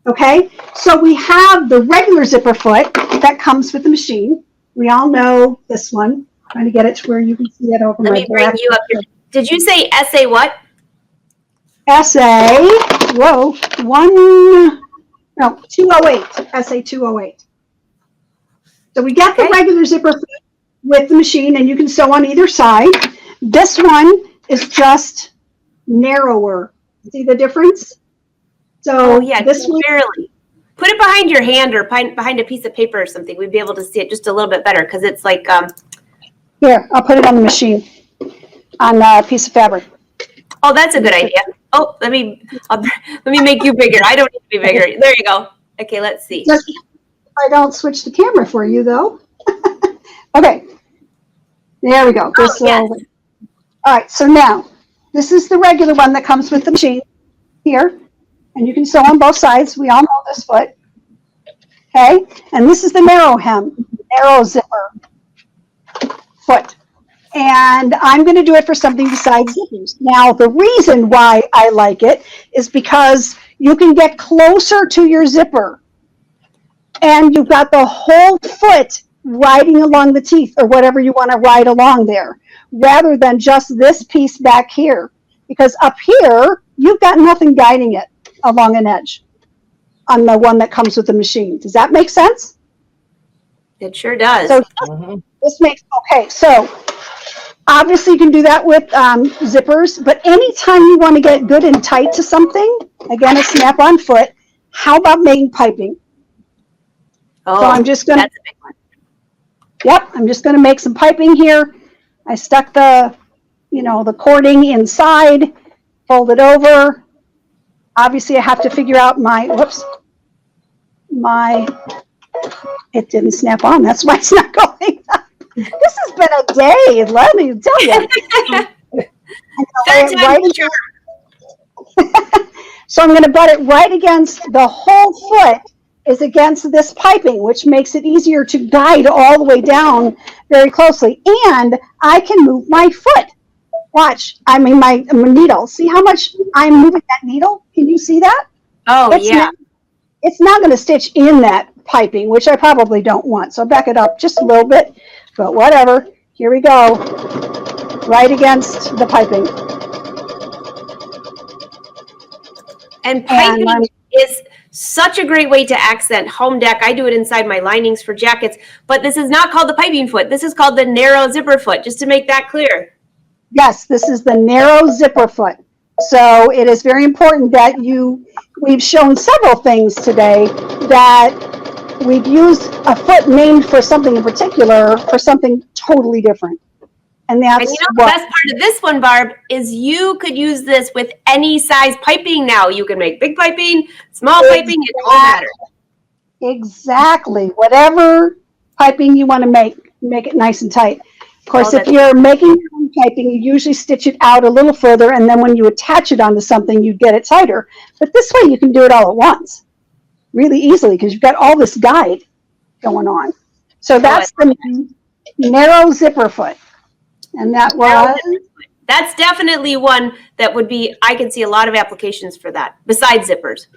Okay, so we have the regular zipper foot that comes with the machine. We all know this one. I'm trying to get it to where you can see it over Let my me bring you up here. Did you say SA what? SA, 208, SA208. So we got the regular zipper foot with the machine, and you can sew on either side. This one is just narrower. See the difference? So this one, barely. Put it behind your hand or behind a piece of paper or something. We'd be able to see it just a little bit better because it's like. Here, I'll put it on the machine, on a piece of fabric. Oh, that's a good idea. Oh, let me make you bigger. I don't need to be bigger. There you go. Okay, let's see. I don't switch the camera for you, though. Okay. There we go. Oh, yes. All right, so now, this is the regular one that comes with the machine here. And you can sew on both sides. We all know this foot. Okay? And this is the narrow hem, narrow zipper foot. And I'm going to do it for something besides zippers. Now, the reason why I like it is because you can get closer to your zipper. And you've got the whole foot riding along the teeth or whatever you want to ride along there, rather than just this piece back here. Because up here, you've got nothing guiding it along an edge on the one that comes with the machine. Does that make sense? It sure does. So this makes, okay, so obviously you can do that with zippers, but anytime you want to get good and tight to something, again, a snap-on foot, how about making piping? Oh, So I'm just going to, that's a big one. yep, I'm just going to make some piping here. I stuck the, the cording inside, fold it over. Obviously I have to figure out it didn't snap on. That's why it's not going up. This has been a day, let me tell you. So I'm going to butt it right against the whole foot is against this piping, which makes it easier to guide all the way down very closely. And I can move my foot. Watch, I mean my needle. See how much I'm moving that needle? Can you see that? Oh, yeah. It's not going to stitch in that piping, which I probably don't want. So I'll back it up just a little bit, but whatever. Here we go. Right against the piping. And piping is such a great way to accent home deck. I do it inside my linings for jackets, but this is not called the piping foot. This is called the narrow zipper foot, just to make that clear. Yes, this is the narrow zipper foot. So it is very important that we've shown several things today that we've used a foot named for something in particular for something totally different. And that's the best part of this one, Barb, is you could use this with any size piping now. You can make big piping, small piping, it don't matter. Exactly. Whatever piping you want to make it nice and tight. Of course, if you're making your own piping, you usually stitch it out a little further, and then when you attach it onto something, you get it tighter. But this way, you can do it all at once, really easily, because you've got all this guide going on. So that's the narrow zipper foot. And that's definitely one that would be, I can see a lot of applications for that, besides zippers.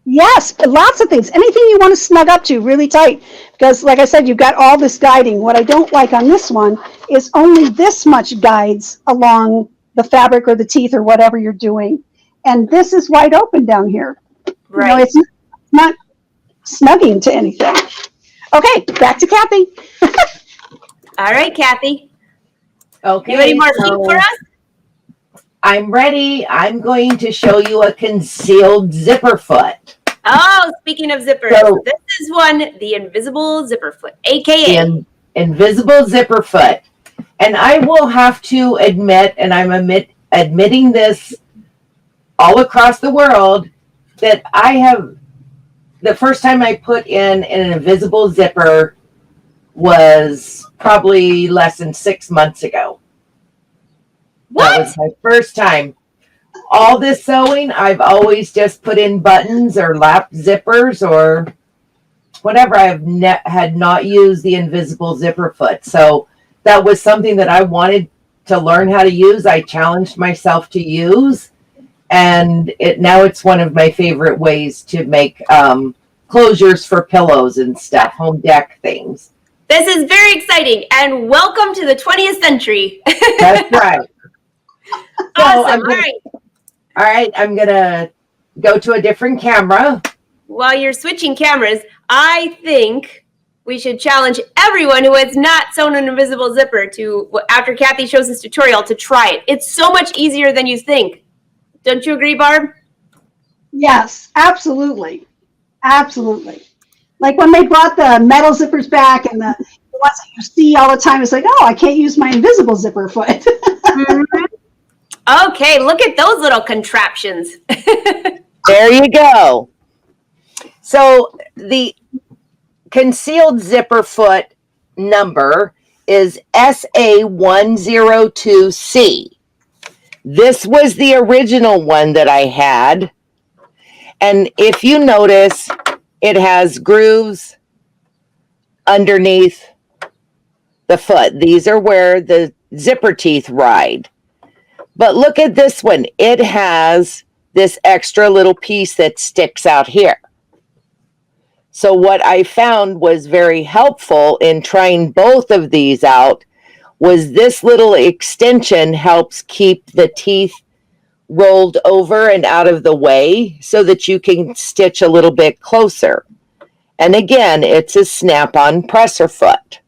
Yes, lots of things. Anything you want to snug up to really tight. Because like I said, you've got all this guiding. What I don't like on this one is only this much guides along the fabric or the teeth or whatever you're doing. And this is wide open down here. Right. It's not snugging to anything. Okay, back to Kathy. All right, Kathy. Okay. You any more feet for us? I'm ready. I'm going to show you a concealed zipper foot. Oh, speaking of zippers, this is the invisible zipper foot, aka the invisible zipper foot. And I will have to admit, and I'm admitting this all across the world, that the first time I put in an invisible zipper was probably less than 6 months ago. What? That was my first time. All this sewing, I've always just put in buttons or lap zippers or whatever. I had not used the invisible zipper foot. So that was something that I wanted to learn how to use. I challenged myself to use. And now it's one of my favorite ways to make closures for pillows and stuff, home deck things. This is very exciting. And welcome to the 20th century. That's right. Awesome. All right, I'm going to go to a different camera. While you're switching cameras, I think we should challenge everyone who has not sewn an invisible zipper to, after Kathy shows this tutorial, to try it. It's so much easier than you think. Don't you agree, Barb? Yes, absolutely. Absolutely. Like when they brought the metal zippers back and the ones that you see all the time, it's like, oh, I can't use my invisible zipper foot. Mm-hmm. Okay, look at those little contraptions. There you go. So the concealed zipper foot number is SA102C. This was the original one that I had. And if you notice, it has grooves underneath the foot. These are where the zipper teeth ride. But look at this one. It has this extra little piece that sticks out here. So what I found was very helpful in trying both of these out was this little extension helps keep the teeth rolled over and out of the way so that you can stitch a little bit closer. And again, it's a snap-on presser foot.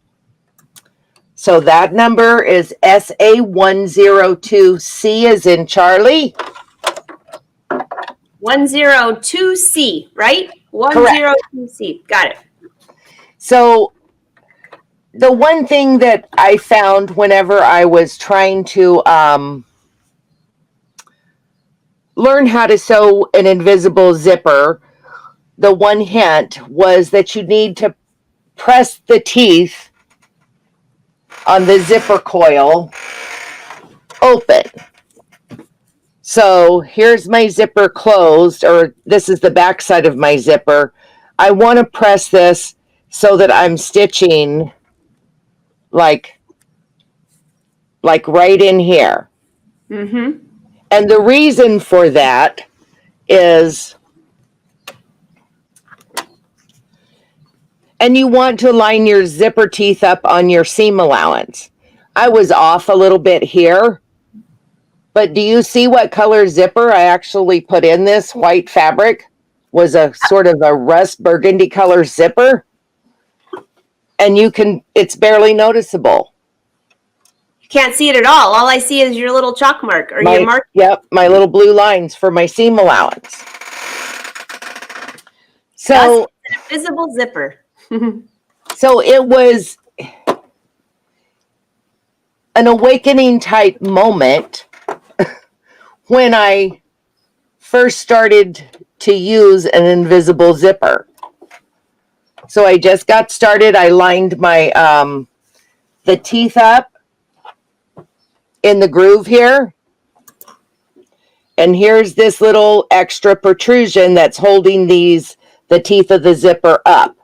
So that number is SA102C as in Charlie. 102C, right? 102C. Got it. So the one thing that I found whenever I was trying to learn how to sew an invisible zipper, the one hint was that you need to press the teeth on the zipper coil open. So here's my zipper closed, or this is the back side of my zipper. I want to press this so that I'm stitching like right in here. Mm-hmm. And the reason for that is, and you want to line your zipper teeth up on your seam allowance. I was off a little bit here, but do you see what color zipper I actually put in this white fabric? Was a sort of a rust burgundy color zipper. And you can, it's barely noticeable. Can't see it at all. All I see is your little chalk mark or your mark. Yep, my little blue lines for my seam allowance. So an invisible zipper. So it was an awakening type moment when I first started to use an invisible zipper. So I just got started. I lined my the teeth up in the groove here. And here's this little extra protrusion that's holding the teeth of the zipper up.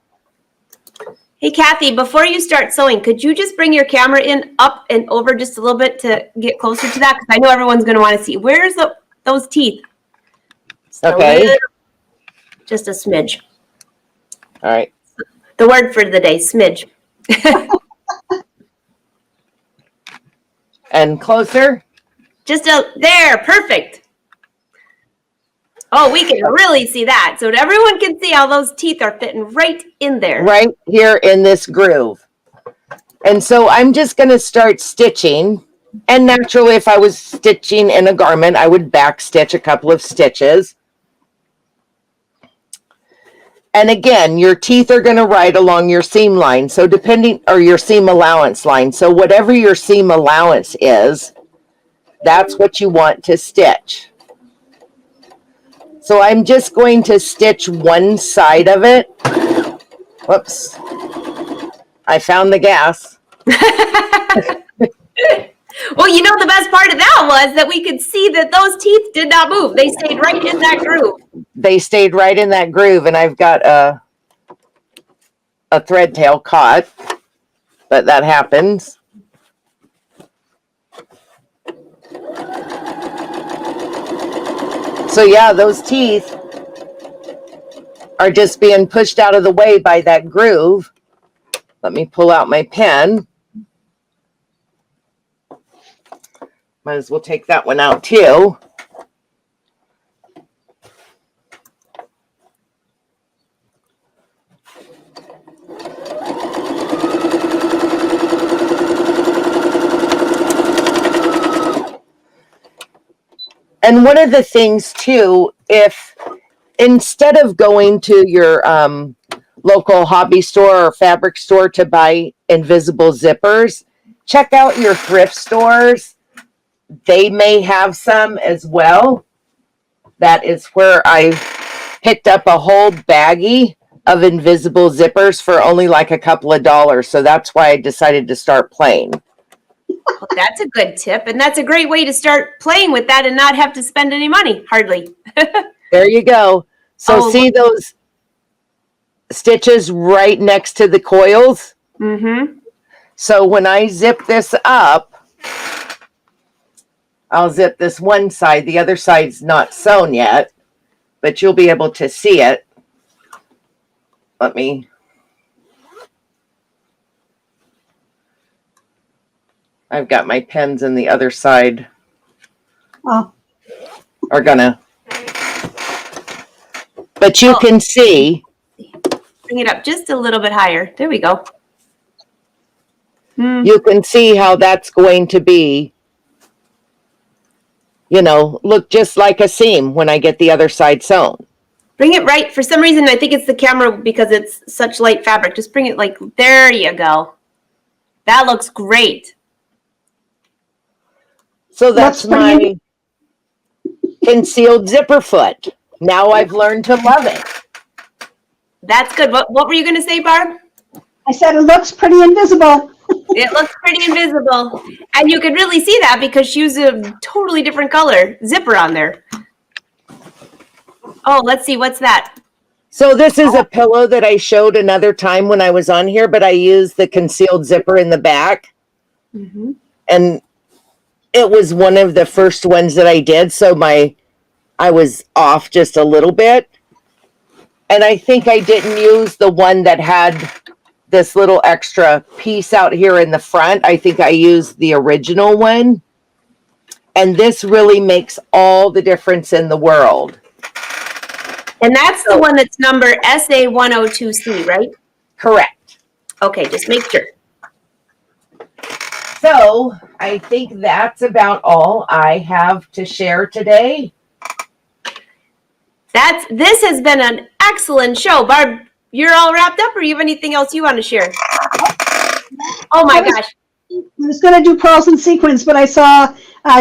Hey, Kathy, before you start sewing, could you just bring your camera in up and over just a little bit to get closer to that? Because I know everyone's going to want to see. Where's those teeth? Okay. Just a smidge. All right. The word for the day, smidge. And closer. Just there, perfect. Oh, we can really see that. So everyone can see how those teeth are fitting right in there. Right here in this groove. And so I'm just going to start stitching. And naturally, if I was stitching in a garment, I would back stitch a couple of stitches. And again, your teeth are going to ride along your seam line. So or your seam allowance line. So whatever your seam allowance is, that's what you want to stitch. So I'm just going to stitch one side of it. Whoops. I found the gas. Well, you know, the best part of that was that we could see that those teeth did not move. They stayed right in that groove. They stayed right in that groove, and I've got a thread tail caught, but that happens. So yeah, those teeth are just being pushed out of the way by that groove. Let me pull out my pen. Might as well take that one out too. And one of the things too, if instead of going to your local hobby store or fabric store to buy invisible zippers, check out your thrift stores. They may have some as well. That is where I picked up a whole baggie of invisible zippers for only like a couple of dollars. So that's why I decided to start playing. Well, that's a good tip. And that's a great way to start playing with that and not have to spend any money, hardly. There you go. So Oh, see those stitches right next to the coils? Mm-hmm. So when I zip this up, I'll zip this one side. The other side's not sewn yet, but you'll be able to see it. Let me. I've got my pens in the other side. Oh, Are gonna. But you can see. Bring it up just a little bit higher. There we go. You can see how that's going to be, you know, look just like a seam when I get the other side sewn. Bring it right. For some reason, I think it's the camera because it's such light fabric. Just bring it like, there you go. That looks great. So that's my concealed zipper foot. Now I've learned to love it. That's good. What were you going to say, Barb? I said it looks pretty invisible. It looks pretty invisible. And you could really see that because she used a totally different color zipper on there. Oh, let's see. What's that? So this is a pillow that I showed another time when I was on here, but I used the concealed zipper in the back. Mm-hmm. And it was one of the first ones that I did. So I was off just a little bit. And I think I didn't use the one that had this little extra piece out here in the front. I think I used the original one. And this really makes all the difference in the world. And that's the one that's number SA102C, right? Correct. Okay, just make sure. So I think that's about all I have to share today. This has been an excellent show. Barb, you're all wrapped up, or you have anything else you want to share? Oh my gosh. I was going to do pearls and sequins, but I saw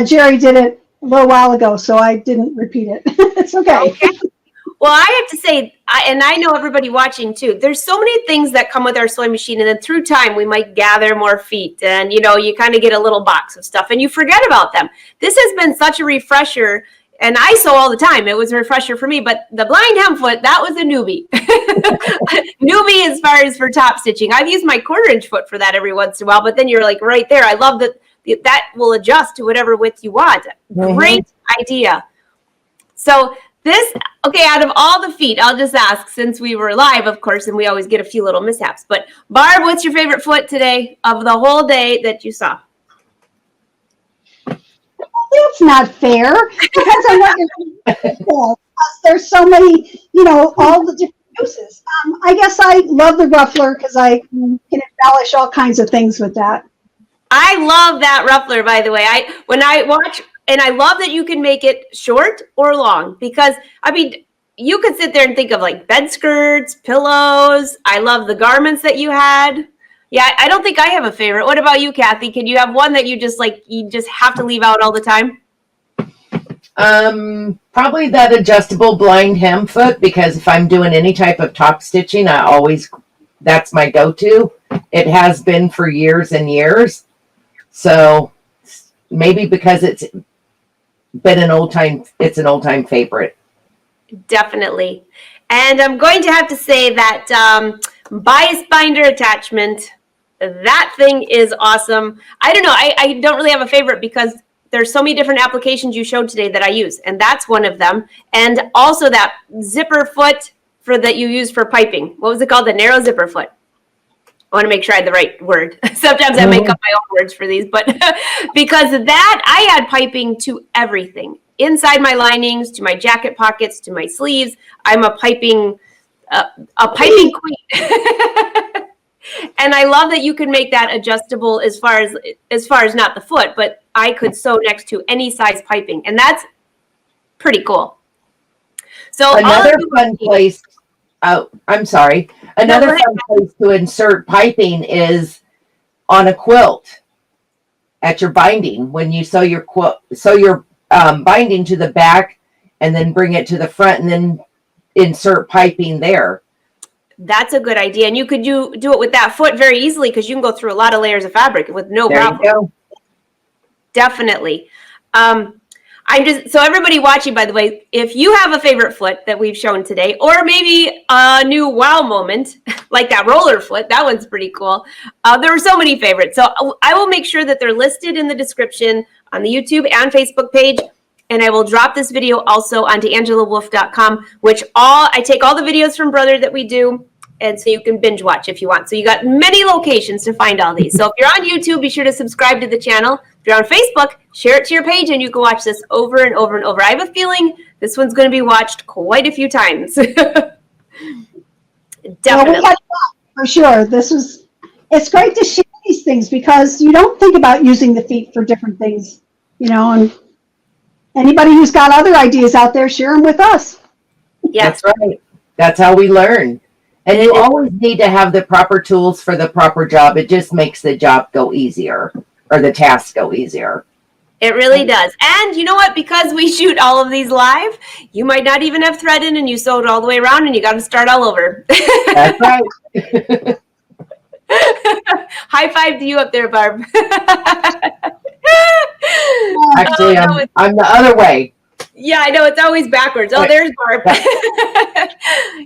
Jerry did it a little while ago, so I didn't repeat it. It's okay. Well, I have to say, and I know everybody watching too, there's so many things that come with our sewing machine, and then through time we might gather more feet, and you know, you kind of get a little box of stuff and you forget about them. This has been such a refresher, and I sew all the time. It was a refresher for me, but the blind hem foot, that was a newbie. Newbie as far as for top stitching. I've used my 1/4 foot for that every once in a while, but then you're like right there. I love that will adjust to whatever width you want. Mm-hmm. Great idea. So okay, out of all the feet, I'll just ask, since we were live, of course, and we always get a few little mishaps, but Barb, what's your favorite foot today of the whole day that you saw? That's not fair. Depends on what you're doing. There's so many, you know, all the different uses. I guess I love the ruffler because I can embellish all kinds of things with that. I love that ruffler, by the way. When I watch, and I love that you can make it short or long, because I mean, you could sit there and think of like bed skirts, pillows. I love the garments that you had. Yeah, I don't think I have a favorite. What about you, Kathy? Can you have one that you just have to leave out all the time? Probably that adjustable blind hem foot, because if I'm doing any type of top stitching, that's my go-to. It has been for years and years. So maybe because it's been an old time favorite. Definitely. And I'm going to have to say that bias binder attachment, that thing is awesome. I don't know. I don't really have a favorite because there's so many different applications you showed today that I use, and that's one of them. And also that zipper foot that you use for piping. What was it called? The narrow zipper foot. I want to make sure I had the right word. Sometimes I make up my own words for these, but because of that, I add piping to everything. Inside my linings, to my jacket pockets, to my sleeves. I'm a piping queen. And I love that you can make that adjustable as far as not the foot, but I could sew next to any size piping, and that's pretty cool. So another fun place. Oh, I'm sorry. Another fun place to insert piping is on a quilt at your binding. When you sew your binding to the back and then bring it to the front and then insert piping there. That's a good idea. And you could do it with that foot very easily because you can go through a lot of layers of fabric with no problem. There you go. Definitely. So everybody watching, by the way, if you have a favorite foot that we've shown today, or maybe a new wow moment, like that roller foot, that one's pretty cool. There were so many favorites. So I will make sure that they're listed in the description on the YouTube and Facebook page. And I will drop this video also onto angelawolf.com, which I take all the videos from Brother that we do. And so you can binge watch if you want. So you got many locations to find all these. So if you're on YouTube, be sure to subscribe to the channel. If you're on Facebook, share it to your page and you can watch this over and over and over. I have a feeling this one's going to be watched quite a few times. Definitely. Well, we had fun, for sure. It's great to share these things because you don't think about using the feet for different things, and anybody who's got other ideas out there, share them with us. Yeah. That's right. That's how we learn. And you always need to have the proper tools for the proper job. It just makes the job go easier, or the task go easier. It really does. And you know what? Because we shoot all of these live, you might not even have thread in and you sewed all the way around and you got to start all over. That's right. High five to you up there, Barb. Actually, I'm the other way. Yeah, I know. It's always backwards. Oh, there's Barb.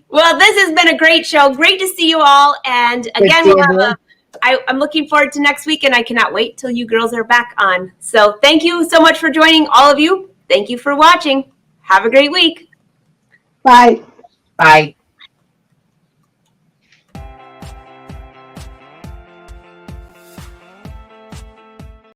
Well, this has been a great show. Great to see you all. And again, I'm looking forward to next week, and I cannot wait till you girls are back on. So thank you so much for joining, all of you. Thank you for watching. Have a great week. Bye. Bye.